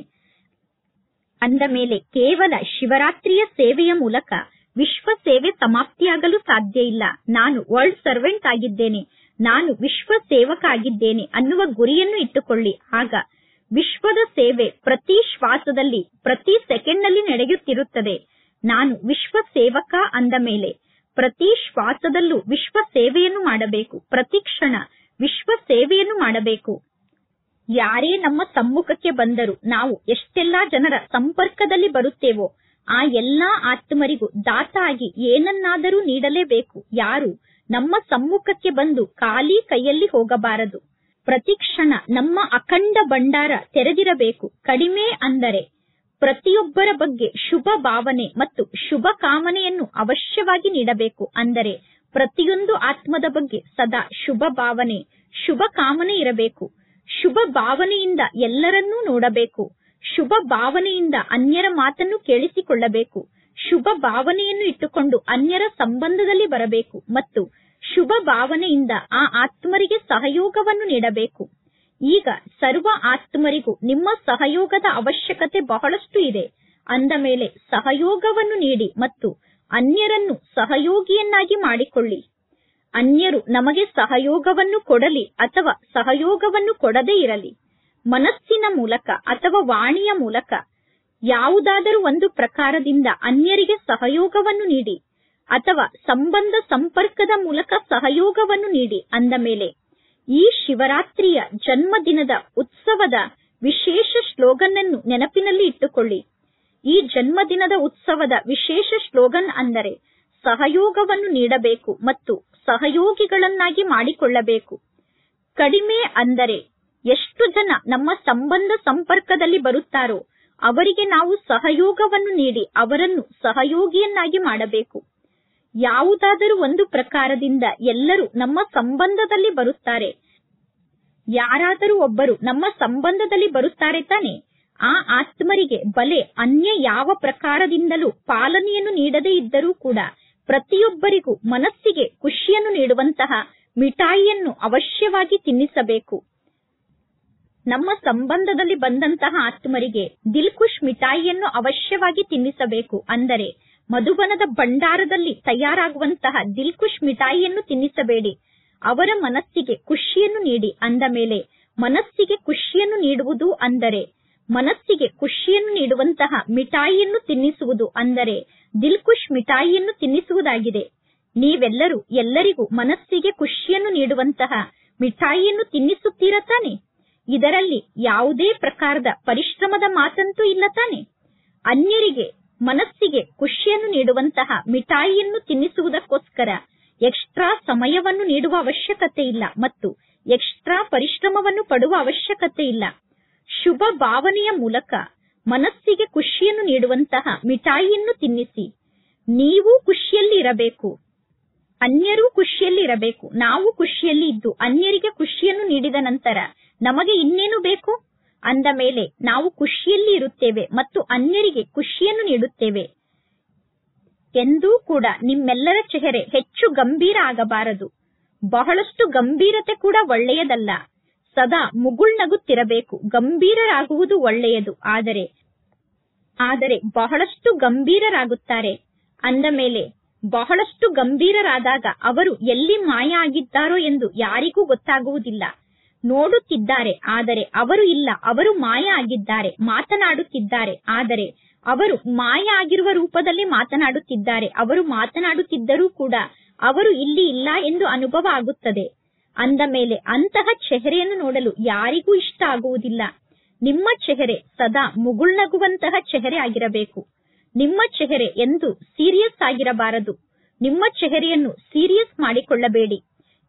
ಅಂದ ಮೇಲೆ ಕೇವಲ ಶಿವರಾತ್ರಿಯ ಸೇವೆಯ ಮೂಲಕ ವಿಶ್ವ ಸೇವೆ ಸಮಾಪ್ತಿಯಾಗಲು ಸಾಧ್ಯ ಇಲ್ಲ. ನಾನು ವರ್ಲ್ಡ್ ಸರ್ವೆಂಟ್ ಆಗಿದ್ದೇನೆ, ನಾನು ವಿಶ್ವ ಸೇವಕ ಆಗಿದ್ದೇನೆ ಅನ್ನುವ ಗುರಿಯನ್ನು ಇಟ್ಟುಕೊಳ್ಳಿ. ಆಗ ವಿಶ್ವದ ಸೇವೆ ಪ್ರತಿ ಶ್ವಾಸದಲ್ಲಿ ಪ್ರತಿ ಸೆಕೆಂಡ್ನಲ್ಲಿ ನಡೆಯುತ್ತಿರುತ್ತದೆ. ನಾನು ವಿಶ್ವ ಸೇವಕ ಅಂದ ಮೇಲೆ ಪ್ರತಿ ಶ್ವಾಸದಲ್ಲೂ ವಿಶ್ವ ಸೇವೆಯನ್ನು ಮಾಡಬೇಕು. ಪ್ರತಿ ಕ್ಷಣ ವಿಶ್ವ ಸೇವೆಯನ್ನು ಮಾಡಬೇಕು. ಯಾರೇ ನಮ್ಮ ಸಮ್ಮುಖಕ್ಕೆ ಬಂದರೂ ನಾವು ಎಷ್ಟೆಲ್ಲಾ ಜನರ ಸಂಪರ್ಕದಲ್ಲಿ ಬರುತ್ತೇವೋ ಆ ಎಲ್ಲಾ ಆತ್ಮರಿಗೂ ದಾತ ಆಗಿ ಏನನ್ನಾದರೂ ನೀಡಲೇಬೇಕು. ಯಾರು ನಮ್ಮ ಸಮ್ಮುಖಕ್ಕೆ ಬಂದು ಖಾಲಿ ಕೈಯಲ್ಲಿ ಹೋಗಬಾರದು. ಪ್ರತಿ ಕ್ಷಣ ನಮ್ಮ ಅಖಂಡ ಭಂಡಾರ ತೆರೆದಿರಬೇಕು. ಕಡಿಮೆ ಅಂದರೆ ಪ್ರತಿಯೊಬ್ಬರ ಬಗ್ಗೆ ಶುಭ ಭಾವನೆ ಮತ್ತು ಶುಭ ಕಾಮನೆಯನ್ನು ಅವಶ್ಯವಾಗಿ ನೀಡಬೇಕು. ಅಂದರೆ ಪ್ರತಿಯೊಂದು ಆತ್ಮದ ಬಗ್ಗೆ ಸದಾ ಶುಭ ಭಾವನೆ ಶುಭ ಕಾಮನೆ ಇರಬೇಕು. ಶುಭ ಭಾವನೆಯಿಂದ ಎಲ್ಲರನ್ನೂ ನೋಡಬೇಕು. ಶುಭ ಭಾವನೆಯಿಂದ ಅನ್ಯರ ಮಾತನ್ನು ಕೇಳಿಸಿಕೊಳ್ಳಬೇಕು. ಶುಭ ಭಾವನೆಯನ್ನು ಇಟ್ಟುಕೊಂಡು ಅನ್ಯರ ಸಂಬಂಧದಲ್ಲಿ ಬರಬೇಕು ಮತ್ತು ಶುಭ ಭಾವನೆಯಿಂದ ಆ ಆತ್ಮರಿಗೆ ಸಹಯೋಗವನ್ನು ನೀಡಬೇಕು. ಈಗ ಸರ್ವ ಆತ್ಮರಿಗೂ ನಿಮ್ಮ ಸಹಯೋಗದ ಅವಶ್ಯಕತೆ ಬಹಳಷ್ಟು ಇದೆ. ಅಂದ ಮೇಲೆ ಸಹಯೋಗವನ್ನು ನೀಡಿ ಮತ್ತು ಅನ್ಯರನ್ನು ಸಹಯೋಗಿಯನ್ನಾಗಿ ಮಾಡಿಕೊಳ್ಳಿ. ಅನ್ಯರು ನಮಗೆ ಸಹಯೋಗವನ್ನು ಕೊಡಲಿ ಅಥವಾ ಸಹಯೋಗವನ್ನು ಕೊಡದೇ ಇರಲಿ, ಮನಸ್ಸಿನ ಮೂಲಕ ಅಥವಾ ವಾಣಿಯ ಮೂಲಕ ಯಾವುದಾದರೂ ಒಂದು ಪ್ರಕಾರದಿಂದ ಅನ್ಯರಿಗೆ ಸಹಯೋಗವನ್ನು ನೀಡಿ ಅಥವಾ ಸಂಬಂಧ ಸಂಪರ್ಕದ ಮೂಲಕ ಸಹಯೋಗವನ್ನು ನೀಡಿ. ಅಂದ ಮೇಲೆ ಈ ಶಿವರಾತ್ರಿಯ ಜನ್ಮದಿನದ ಉತ್ಸವದ ವಿಶೇಷ ಸ್ಲೋಗನ್ ಅನ್ನು ನೆನಪಿನಲ್ಲಿ ಇಟ್ಟುಕೊಳ್ಳಿ. ಈ ಜನ್ಮದಿನದ ಉತ್ಸವದ ವಿಶೇಷ ಸ್ಲೋಗನ್ ಅಂದರೆ ಸಹಯೋಗವನ್ನು ನೀಡಬೇಕು ಮತ್ತು ಸಹಯೋಗಿಗಳನ್ನಾಗಿ ಮಾಡಿಕೊಳ್ಳಬೇಕು. ಕಡಿಮೆ ಅಂದರೆ ಎಷ್ಟು ಜನ ನಮ್ಮ ಸಂಬಂಧ ಸಂಪರ್ಕದಲ್ಲಿ ಬರುತ್ತಾರೋ ಅವರಿಗೆ ನಾವು ಸಹಯೋಗವನ್ನು ನೀಡಿ ಅವರನ್ನು ಸಹಯೋಗಿಯನ್ನಾಗಿ ಮಾಡಬೇಕು. ಯಾವುದಾದರೂ ಒಂದು ಪ್ರಕಾರದಿಂದ ಎಲ್ಲರೂ ನಮ್ಮ ಸಂಬಂಧದಲ್ಲಿ ಬರುತ್ತಾರೆ. ಯಾರಾದರೂ ಒಬ್ಬರು ನಮ್ಮ ಸಂಬಂಧದಲ್ಲಿ ಬರುತ್ತಾರೆ ತಾನೆ? ಆ ಆತ್ಮರಿಗೆ ಬಲೆ ಅನ್ಯ ಯಾವ ಪ್ರಕಾರದಿಂದಲೂ ಪಾಲನೆಯನ್ನು ನೀಡದೇ ಇದ್ದರೂ ಕೂಡ ಪ್ರತಿಯೊಬ್ಬರಿಗೂ ಮನಸ್ಸಿಗೆ ಖುಷಿಯನ್ನು ನೀಡುವಂತಹ ಮಿಠಾಯಿಯನ್ನು ಅವಶ್ಯವಾಗಿ ತಿನ್ನಿಸಬೇಕು. ನಮ್ಮ ಸಂಬಂಧದಲ್ಲಿ ಬಂದಂತಹ ಆತ್ಮರಿಗೆ ದಿಲ್ ಖುಷ್ ಮಿಠಾಯಿಯನ್ನು ಅವಶ್ಯವಾಗಿ ತಿನ್ನಿಸಬೇಕು. ಅಂದರೆ ಮಧುಬನದ ಭಂಡಾರದಲ್ಲಿ ತಯಾರಾಗುವಂತಹ ದಿಲ್ ಖುಷ್ ಮಿಠಾಯಿಯನ್ನು ತಿನ್ನಿಸಬೇಡಿ. ಅವರ ಮನಸ್ಸಿಗೆ ಖುಷಿಯನ್ನು ನೀಡಿ. ಅಂದ ಮೇಲೆ ಮನಸ್ಸಿಗೆ ಖುಷಿಯನ್ನು ನೀಡುವುದು ಅಂದರೆ ಮನಸ್ಸಿಗೆ ಖುಷಿಯನ್ನು ನೀಡುವಂತಹ ಮಿಠಾಯಿಯನ್ನು ತಿನ್ನಿಸುವುದು ಅಂದರೆ ದಿಲ್ಖುಷ್ ಮಿಠಾಯಿಯನ್ನು ತಿನ್ನಿಸುವುದಾಗಿದೆ. ನೀವೆಲ್ಲರೂ ಎಲ್ಲರಿಗೂ ಮನಸ್ಸಿಗೆ ಖುಷಿಯನ್ನು ನೀಡುವಂತಹ ಮಿಠಾಯಿಯನ್ನು ತಿನ್ನಿಸುತ್ತೀರಾ ತಾನೆ? ಇದರಲ್ಲಿ ಯಾವುದೇ ಪ್ರಕಾರದ ಪರಿಶ್ರಮದ ಮಾತಂತೂ ಇಲ್ಲ ತಾನೆ? ಅನ್ಯರಿಗೆ ಮನಸ್ಸಿಗೆ ಖುಷಿಯನ್ನು ನೀಡುವಂತಹ ಮಿಠಾಯಿಯನ್ನು ತಿನ್ನಿಸುವುದಕ್ಕೋಸ್ಕರ ಎಕ್ಸ್ಟ್ರಾ ಸಮಯವನ್ನು ನೀಡುವ ಅವಶ್ಯಕತೆ ಇಲ್ಲ ಮತ್ತು ಎಕ್ಸ್ಟ್ರಾ ಪರಿಶ್ರಮವನ್ನು ಪಡುವ ಅವಶ್ಯಕತೆ ಇಲ್ಲ. ಶುಭ ಭಾವನೆಯ ಮೂಲಕ ಮನಸ್ಸಿಗೆ ಖುಷಿಯನ್ನು ನೀಡುವಂತಹ ಮಿಠಾಯಿಯನ್ನು ತಿನ್ನಿಸಿ. ನೀವು ಖುಷಿಯಲ್ಲಿ ಇರಬೇಕು, ಅನ್ಯರೂ ಖುಷಿಯಲ್ಲಿ ಇರಬೇಕು. ನಾವು ಖುಷಿಯಲ್ಲಿ ಇದ್ದು ಅನ್ಯರಿಗೆ ಖುಷಿಯನ್ನು ನೀಡಿದ ನಂತರ ನಮಗೆ ಇನ್ನೇನು ಬೇಕು? ಅಂದ ಮೇಲೆ ನಾವು ಖುಷಿಯಲ್ಲಿ ಇರುತ್ತೇವೆ ಮತ್ತು ಅನ್ಯರಿಗೆ ಖುಷಿಯನ್ನು ನೀಡುತ್ತೇವೆ. ಎಂದೂ ಕೂಡ ನಿಮ್ಮೆಲ್ಲರ ಚೆಹರೆ ಹೆಚ್ಚು ಗಂಭೀರ ಆಗಬಾರದು. ಬಹಳಷ್ಟು ಗಂಭೀರತೆ ಕೂಡ ಒಳ್ಳೆಯದಲ್ಲ. ಸದಾ ಮುಗುಳ್ನಗುತ್ತಿರಬೇಕು. ಗಂಭೀರರಾಗುವುದು ಒಳ್ಳೆಯದು. ಆದರೆ ಬಹಳಷ್ಟು ಗಂಭೀರರಾಗುತ್ತಾರೆ. ಅಂದ ಮೇಲೆ ಬಹಳಷ್ಟು ಗಂಭೀರರಾದಾಗ ಅವರು ಎಲ್ಲಿ ಮಾಯ ಆಗಿದ್ದಾರೋ ಎಂದು ಯಾರಿಗೂ ಗೊತ್ತಾಗುವುದಿಲ್ಲ. ನೋಡುತ್ತಿದ್ದಾರೆ, ಆದರೆ ಅವರು ಇಲ್ಲ, ಅವರು ಮಾಯ ಆಗಿದ್ದಾರೆ. ಮಾತನಾಡುತ್ತಿದ್ದಾರೆ, ಆದರೆ ಅವರು ಮಾಯ ಆಗಿರುವ ರೂಪದಲ್ಲಿ ಮಾತನಾಡುತ್ತಿದ್ದಾರೆ. ಅವರು ಮಾತನಾಡುತ್ತಿದ್ದರೂ ಕೂಡ ಅವರು ಇಲ್ಲಿ ಇಲ್ಲ ಎಂದು ಅನುಭವ ಆಗುತ್ತದೆ. ಅಂದ ಮೇಲೆ ಅಂತಹ ಚೆಹರೆಯನ್ನು ನೋಡಲು ಯಾರಿಗೂ ಇಷ್ಟ ಆಗುವುದಿಲ್ಲ. ನಿಮ್ಮ ಚೆಹರೆ ಸದಾ ಮುಗುಳ್ನಗುವಂತಹ ಚೆಹರೆ ಆಗಿರಬೇಕು. ನಿಮ್ಮ ಚೆಹರೆ ಎಂದು ಸೀರಿಯಸ್ ಆಗಿರಬಾರದು. ನಿಮ್ಮ ಚೆಹರೆಯನ್ನು ಸೀರಿಯಸ್ ಮಾಡಿಕೊಳ್ಳಬೇಡಿ.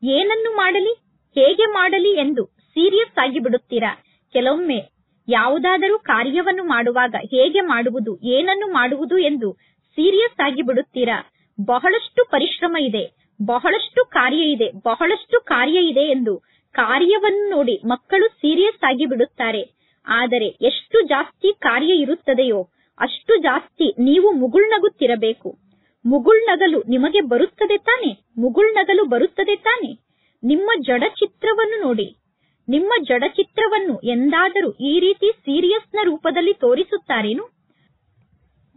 ಏನನ್ನು ಮಾಡಲಿ, ಹೇಗೆ ಮಾಡಲಿ ಎಂದು ಸೀರಿಯಸ್ ಆಗಿ ಬಿಡುತ್ತೀರಾ. ಕೆಲವೊಮ್ಮೆ ಯಾವುದಾದರೂ ಕಾರ್ಯವನ್ನು ಮಾಡುವಾಗ ಹೇಗೆ ಮಾಡುವುದು, ಏನನ್ನು ಮಾಡುವುದು ಎಂದು ಸೀರಿಯಸ್ ಆಗಿ ಬಿಡುತ್ತೀರಾ. ಬಹಳಷ್ಟು ಪರಿಶ್ರಮ ಇದೆ, ಬಹಳಷ್ಟು ಕಾರ್ಯ ಇದೆ ಎಂದು ಕಾರ್ಯವನ್ನು ನೋಡಿ ಮಕ್ಕಳು ಸೀರಿಯಸ್ ಆಗಿ ಬಿಡುತ್ತಾರೆ. ಆದರೆ ಎಷ್ಟು ಜಾಸ್ತಿ ಕಾರ್ಯ ಇರುತ್ತದೆಯೋ ಅಷ್ಟು ಜಾಸ್ತಿ ನೀವು ಮುಗುಳ್ನಗುತ್ತಿರಬೇಕು. ಮುಗುಳ್ನಗಲು ನಿಮಗೆ ಬರುತ್ತದೆ ತಾನೆ? ಮುಗುಳ್ನಗಲು ಬರುತ್ತದೆ ತಾನೆ? ನಿಮ್ಮ ಜಡಚಿತ್ರವನ್ನು ನೋಡಿ. ನಿಮ್ಮ ಜಡಚಿತ್ರವನ್ನು ಎಂದಾದರೂ ಈ ರೀತಿ ಸೀರಿಯಸ್ನ ರೂಪದಲ್ಲಿ ತೋರಿಸುತ್ತಾರೇನು?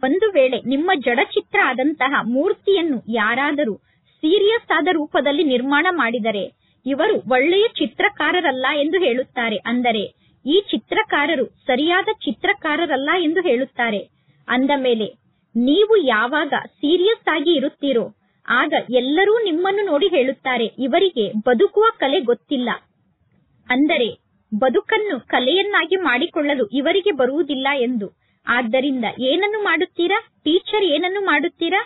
ಒಂದು ವೇಳೆ ನಿಮ್ಮ ಜಡಚಿತ್ರ ಆದಂತಹ ಮೂರ್ತಿಯನ್ನು ಯಾರಾದರೂ ಸೀರಿಯಸ್ ಆದ ರೂಪದಲ್ಲಿ ನಿರ್ಮಾಣ ಮಾಡಿದರೆ ಇವರು ಒಳ್ಳೆಯ ಚಿತ್ರಕಾರರಲ್ಲ ಎಂದು ಹೇಳುತ್ತಾರೆ. ಅಂದರೆ ಈ ಚಿತ್ರಕಾರರು ಸರಿಯಾದ ಚಿತ್ರಕಾರರಲ್ಲ ಎಂದು ಹೇಳುತ್ತಾರೆ. ಅಂದ ಮೇಲೆ ನೀವು ಯಾವಾಗ ಸೀರಿಯಸ್ ಆಗಿ ಇರುತ್ತೀರೋ ಆಗ ಎಲ್ಲರೂ ನಿಮ್ಮನ್ನು ನೋಡಿ ಹೇಳುತ್ತಾರೆ, ಇವರಿಗೆ ಬದುಕುವ ಕಲೆ ಗೊತ್ತಿಲ್ಲ. ಅಂದರೆ ಬದುಕನ್ನು ಕಲೆಯನ್ನಾಗಿ ಮಾಡಿಕೊಳ್ಳಲು ಇವರಿಗೆ ಬರುವುದಿಲ್ಲ ಎಂದು. ಆದ್ದರಿಂದ ಏನನ್ನು ಮಾಡುತ್ತೀರಾ? ಟೀಚರ್ ಏನನ್ನು ಮಾಡುತ್ತೀರಾ?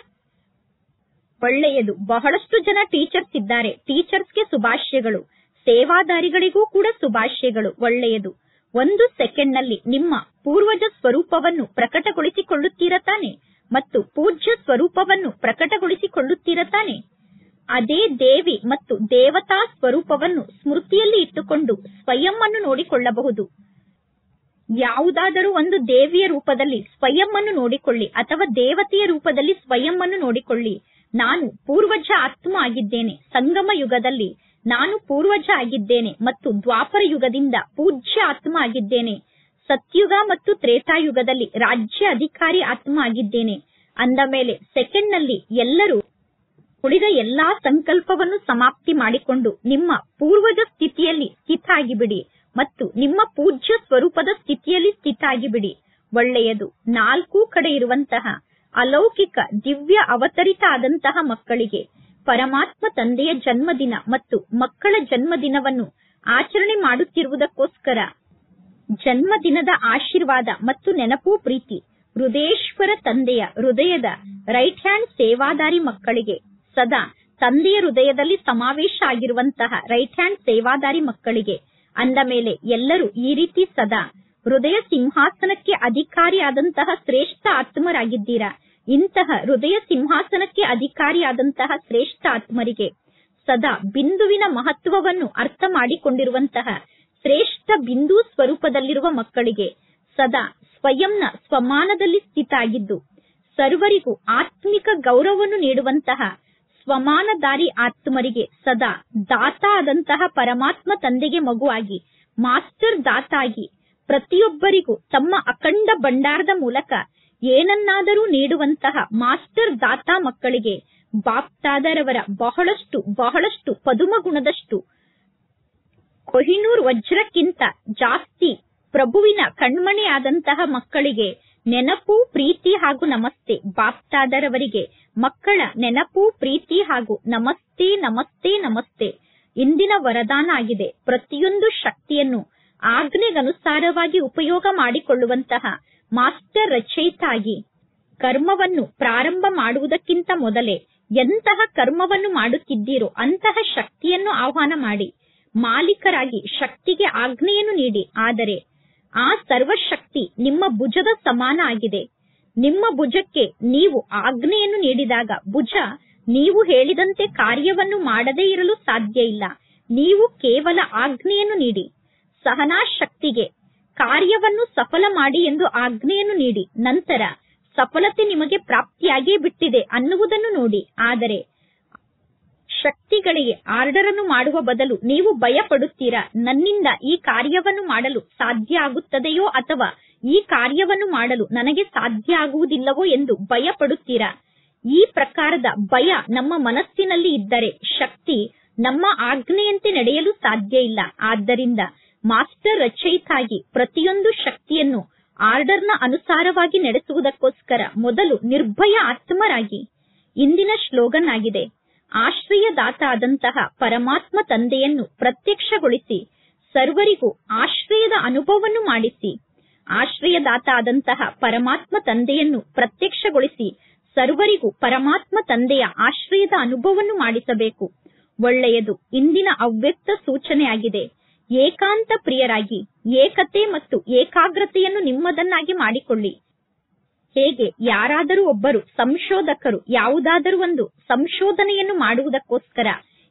ಒಳ್ಳೆಯದು. ಬಹಳಷ್ಟು ಜನ ಟೀಚರ್ಸ್ ಇದ್ದಾರೆ. ಟೀಚರ್ಸ್ಗೆ ಶುಭಾಶಯಗಳು. ಸೇವಾದಾರಿಗಳಿಗೂ ಕೂಡ ಶುಭಾಶಯಗಳು. ಒಳ್ಳೆಯದು. 1 ಸೆಕೆಂಡ್ನಲ್ಲಿ ನಿಮ್ಮ ಪೂರ್ವಜ ಸ್ವರೂಪವನ್ನು ಪ್ರಕಟಗೊಳಿಸಿಕೊಳ್ಳುತ್ತೀರಾ ತಾನೆ? ಮತ್ತು ಪೂಜ್ಯ ಸ್ವರೂಪವನ್ನು ಪ್ರಕಟಗೊಳಿಸಿಕೊಳ್ಳುತ್ತೀರಾ ತಾನೆ? ಅದೇ ದೇವಿ ಮತ್ತು ದೇವತಾ ಸ್ವರೂಪವನ್ನು ಸ್ಮೃತಿಯಲ್ಲಿ ಇಟ್ಟುಕೊಂಡು ಸ್ವಯಂ ಅನ್ನು ನೋಡಿಕೊಳ್ಳಬಹುದು. ಯಾವುದಾದರೂ ಒಂದು ದೇವಿಯ ರೂಪದಲ್ಲಿ ಸ್ವಯಂ ಅನ್ನು ನೋಡಿಕೊಳ್ಳಿ ಅಥವಾ ದೇವತೆಯ ರೂಪದಲ್ಲಿ ಸ್ವಯಂ ಅನ್ನು ನೋಡಿಕೊಳ್ಳಿ. ನಾನು ಪೂರ್ವಜ ಆತ್ಮ ಆಗಿದ್ದೇನೆ. ಸಂಗಮ ಯುಗದಲ್ಲಿ ನಾನು ಪೂರ್ವಜ ಆಗಿದ್ದೇನೆ ಮತ್ತು ದ್ವಾಪರ ಯುಗದಿಂದ ಪೂಜ್ಯ ಆತ್ಮ ಆಗಿದ್ದೇನೆ. ಸತ್ಯುಗ ಮತ್ತು ತ್ರೇತಾಯುಗದಲ್ಲಿ ರಾಜ್ಯ ಅಧಿಕಾರಿ ಆತ್ಮ ಆಗಿದ್ದೇನೆ. ಅಂದ ಮೇಲೆ ಸೆಕೆಂಡ್ನಲ್ಲಿ ಎಲ್ಲರೂ ಉಳಿದ ಎಲ್ಲಾ ಸಂಕಲ್ಪವನ್ನು ಸಮಾಪ್ತಿ ಮಾಡಿಕೊಂಡು ನಿಮ್ಮ ಪೂರ್ವಜ ಸ್ಥಿತಿಯಲ್ಲಿ ಸ್ಥಿತ ಆಗಿಬಿಡಿ ಮತ್ತು ನಿಮ್ಮ ಪೂಜ್ಯ ಸ್ವರೂಪದ ಸ್ಥಿತಿಯಲ್ಲಿ ಸ್ಥಿತ ಆಗಿಬಿಡಿ. ಒಳ್ಳೆಯದು. 4 ಕಡೆ ಇರುವಂತಹ ಅಲೌಕಿಕ ದಿವ್ಯ ಅವತರಿತ ಆದಂತಹ ಮಕ್ಕಳಿಗೆ ಪರಮಾತ್ಮ ತಂದೆಯ ಜನ್ಮದಿನ ಮತ್ತು ಮಕ್ಕಳ ಜನ್ಮದಿನವನ್ನು ಆಚರಣೆ ಮಾಡುತ್ತಿರುವುದಕ್ಕೋಸ್ಕರ ಜನ್ಮದಿನದ ಆಶೀರ್ವಾದ ಮತ್ತು ನೆನಪು ಪ್ರೀತಿ ಹೃದಯೇಶ್ವರ ತಂದೆಯ ಹೃದಯದ ರೈಟ್ ಹ್ಯಾಂಡ್ ಸೇವಾದಾರಿ ಮಕ್ಕಳಿಗೆ ಸದಾ ತಂದೆಯ ಹೃದಯದಲ್ಲಿ ಸಮಾವೇಶ ಆಗಿರುವಂತಹ ರೈಟ್ ಹ್ಯಾಂಡ್ ಸೇವಾದಾರಿ ಮಕ್ಕಳಿಗೆ. ಅಂದ ಮೇಲೆ ಎಲ್ಲರೂ ಈ ರೀತಿ ಸದಾ ಹೃದಯ ಸಿಂಹಾಸನಕ್ಕೆ ಅಧಿಕಾರಿಯಾದಂತಹ ಶ್ರೇಷ್ಠ ಆತ್ಮರಾಗಿದ್ದೀರಾ. ಇಂತಹ ಹೃದಯ ಸಿಂಹಾಸನಕ್ಕೆ ಅಧಿಕಾರಿಯಾದಂತಹ ಶ್ರೇಷ್ಠ ಆತ್ಮರಿಗೆ ಸದಾ ಬಿಂದುವಿನ ಮಹತ್ವವನ್ನು ಅರ್ಥ ಮಾಡಿಕೊಂಡಿರುವಂತಹ ಶ್ರೇಷ್ಠ ಬಿಂದು ಸ್ವರೂಪದಲ್ಲಿರುವ ಮಕ್ಕಳಿಗೆ ಸದಾ ಸ್ವಯಂನ ಸ್ವಮಾನದಲ್ಲಿ ಸ್ಥಿತ ಆಗಿದ್ದು ಸರ್ವರಿಗೂ ಆತ್ಮಿಕ ಗೌರವವನ್ನು ನೀಡುವಂತಹ ಸ್ವಮಾನದಾರಿ ಆತ್ಮರಿಗೆ ಸದಾ ದಾತ ಆದಂತಹ ಪರಮಾತ್ಮ ತಂದೆಗೆ ಮಗುವಾಗಿ ಮಾಸ್ಟರ್ ದಾತ ಆಗಿ ಪ್ರತಿಯೊಬ್ಬರಿಗೂ ತಮ್ಮ ಅಖಂಡ ಭಂಡಾರದ ಮೂಲಕ ಏನನ್ನಾದರೂ ನೀಡುವಂತಹ ಮಾಸ್ಟರ್ ದಾತ ಮಕ್ಕಳಿಗೆ ಬಾಪ್ದಾದರವರ ಬಹಳಷ್ಟು ಪದುಮ ಗುಣದಷ್ಟು ಕೊಹಿನೂರ್ ವಜ್ರಕ್ಕಿಂತ ಜಾಸ್ತಿ ಪ್ರಭುವಿನ ಕಣ್ಮಣಿ ಆದಂತಹ ಮಕ್ಕಳಿಗೆ ನೆನಪು, ಪ್ರೀತಿ ಹಾಗೂ ನಮಸ್ತೆ. ಬಾಪ್ತಾದರವರಿಗೆ ಮಕ್ಕಳ ನೆನಪು, ಪ್ರೀತಿ ಹಾಗೂ ನಮಸ್ತೆ ನಮಸ್ತೆ ನಮಸ್ತೆ. ಇಂದಿನ ವರದಾನ ಆಗಿದೆ. ಪ್ರತಿಯೊಂದು ಶಕ್ತಿಯನ್ನು ಆಜ್ಞೆಗನುಸಾರವಾಗಿ ಉಪಯೋಗ ಮಾಡಿಕೊಳ್ಳುವಂತಹ ಮಾಸ್ಟರ್ ರಚಯಿತ ಆಗಿ ಕರ್ಮವನ್ನು ಪ್ರಾರಂಭ ಮಾಡುವುದಕ್ಕಿಂತ ಮೊದಲೇ ಎಂತಹ ಕರ್ಮವನ್ನು ಮಾಡುತ್ತಿದ್ದೀರೋ ಅಂತಹ ಶಕ್ತಿಯನ್ನು ಆಹ್ವಾನ ಮಾಡಿ ಮಾಲೀಕರಾಗಿ ಶಕ್ತಿಗೆ ಆಜ್ಞೆಯನ್ನು ನೀಡಿ. ಆದರೆ ಆ ಸರ್ವಶಕ್ತಿ ನಿಮ್ಮ ಭುಜದ ಸಮಾನ ಆಗಿದೆ. ನಿಮ್ಮ ಭುಜಕ್ಕೆ ನೀವು ಆಜ್ಞೆಯನ್ನು ನೀಡಿದಾಗ ಭುಜ ನೀವು ಹೇಳಿದಂತೆ ಕಾರ್ಯವನ್ನು ಮಾಡದೇ ಇರಲು ಸಾಧ್ಯ ಇಲ್ಲ. ನೀವು ಕೇವಲ ಆಜ್ಞೆಯನ್ನು ನೀಡಿ. ಸಹನಾ ಶಕ್ತಿಗೆ ಕಾರ್ಯವನ್ನು ಸಫಲ ಮಾಡಿ ಎಂದು ಆಜ್ಞೆಯನ್ನು ನೀಡಿ. ನಂತರ ಸಫಲತೆ ನಿಮಗೆ ಪ್ರಾಪ್ತಿಯಾಗಿಯೇ ಬಿಟ್ಟಿದೆ ಅನ್ನುವುದನ್ನು ನೋಡಿ. ಆದರೆ ಶಕ್ತಿಗಳಿಗೆ ಆರ್ಡರ್ ಅನ್ನು ಮಾಡುವ ಬದಲು ನೀವು ಭಯ ಪಡುತ್ತೀರಾ. ನನ್ನಿಂದ ಈ ಕಾರ್ಯವನ್ನು ಮಾಡಲು ಸಾಧ್ಯ ಆಗುತ್ತದೆಯೋ ಅಥವಾ ಈ ಕಾರ್ಯವನ್ನು ಮಾಡಲು ನನಗೆ ಸಾಧ್ಯ ಆಗುವುದಿಲ್ಲವೋ ಎಂದು ಭಯ ಪಡುತ್ತೀರಾ. ಈ ಪ್ರಕಾರದ ಭಯ ನಮ್ಮ ಮನಸ್ಸಿನಲ್ಲಿ ಇದ್ದರೆ ಶಕ್ತಿ ನಮ್ಮ ಆಜ್ಞೆಯಂತೆ ನಡೆಯಲು ಸಾಧ್ಯ ಇಲ್ಲ. ಆದ್ದರಿಂದ ಮಾಸ್ಟರ್ ರಚಯಿತಾಗಿ ಪ್ರತಿಯೊಂದು ಶಕ್ತಿಯನ್ನು ಆರ್ಡರ್ನ ಅನುಸಾರವಾಗಿ ನಡೆಸುವುದಕ್ಕೋಸ್ಕರ ಮೊದಲು ನಿರ್ಭಯ ಆತ್ಮರಾಗಿ. ಇಂದಿನ ಸ್ಲೋಗನ್ ಆಗಿದೆ, ಆಶ್ರಯದಾತ ಆದಂತಹ ಪರಮಾತ್ಮ ತಂದೆಯನ್ನು ಪ್ರತ್ಯಕ್ಷಗೊಳಿಸಿ ಸರ್ವರಿಗೂ ಆಶ್ರಯದ ಅನುಭವವನ್ನು ಮಾಡಿಸಿ. ಆಶ್ರಯದಾತ ಆದಂತಹ ಪರಮಾತ್ಮ ತಂದೆಯನ್ನು ಪ್ರತ್ಯಕ್ಷಗೊಳಿಸಿ ಸರ್ವರಿಗೂ ಪರಮಾತ್ಮ ತಂದೆಯ ಆಶ್ರಯದ ಅನುಭವವನ್ನು ಮಾಡಿಸಬೇಕು. ಒಳ್ಳೆಯದು. ಇಂದಿನ ಅವ್ಯಕ್ತ ಸೂಚನೆ ಆಗಿದೆ. ಏಕಾಂತ ಪ್ರಿಯರಾಗಿ ಏಕತೆ ಮತ್ತು ಏಕಾಗ್ರತೆಯನ್ನು ನಿಮ್ಮದನ್ನಾಗಿ ಮಾಡಿಕೊಳ್ಳಿ. ಹೇಗೆ ಯಾರಾದರೂ ಒಬ್ಬರು ಸಂಶೋಧಕರು ಯಾವುದಾದರೂ ಒಂದು ಸಂಶೋಧನೆಯನ್ನು ಮಾಡುವುದಕ್ಕೋಸ್ಕರ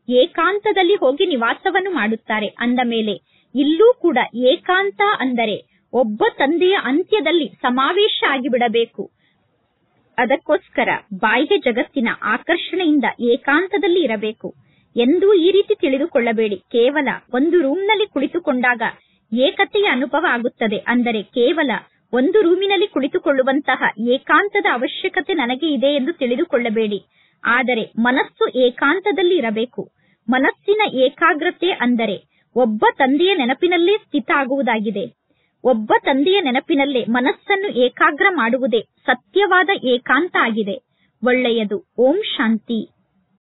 ಏಕಾಂತದಲ್ಲಿ ಹೋಗಿ ನಿವಾಸವನ್ನು ಮಾಡುತ್ತಾರೆ. ಅಂದ ಮೇಲೆ ಇಲ್ಲೂ ಕೂಡ ಏಕಾಂತ ಅಂದರೆ ಒಬ್ಬ ತಂದೆಯ ಅಂತ್ಯದಲ್ಲಿ ಸಮಾವೇಶ ಆಗಿಬಿಡಬೇಕು. ಅದಕ್ಕೋಸ್ಕರ ಬಾಹ್ಯ ಜಗತ್ತಿನ ಆಕರ್ಷಣೆಯಿಂದ ಏಕಾಂತದಲ್ಲಿ ಇರಬೇಕು ಎಂದು ಈ ರೀತಿ ತಿಳಿದುಕೊಳ್ಳಬೇಡಿ. ಕೇವಲ ಒಂದು ರೂಮ್ನಲ್ಲಿ ಕುಳಿತುಕೊಂಡಾಗ ಏಕತೆಯ ಅನುಭವ ಆಗುತ್ತದೆ. ಅಂದರೆ ಕೇವಲ ಒಂದು ರೂಮಿನಲ್ಲಿ ಕುಳಿತುಕೊಳ್ಳುವಂತಹ ಏಕಾಂತದ ಅವಶ್ಯಕತೆ ನನಗೆ ಇದೆ ಎಂದು ತಿಳಿದುಕೊಳ್ಳಬೇಡಿ. ಆದರೆ ಮನಸ್ಸು ಏಕಾಂತದಲ್ಲಿ ಇರಬೇಕು. ಮನಸ್ಸಿನ ಏಕಾಗ್ರತೆ ಅಂದರೆ ಒಬ್ಬ ತಂದೆಯ ನೆನಪಿನಲ್ಲೇ ಸ್ಥಿತ ಆಗುವುದಾಗಿದೆ. ಒಬ್ಬ ತಂದೆಯ ನೆನಪಿನಲ್ಲೇ ಮನಸ್ಸನ್ನು ಏಕಾಗ್ರ ಮಾಡುವುದೇ ಸತ್ಯವಾದ ಏಕಾಂತ ಆಗಿದೆ. ಒಳ್ಳೆಯದು. ಓಂ ಶಾಂತಿ.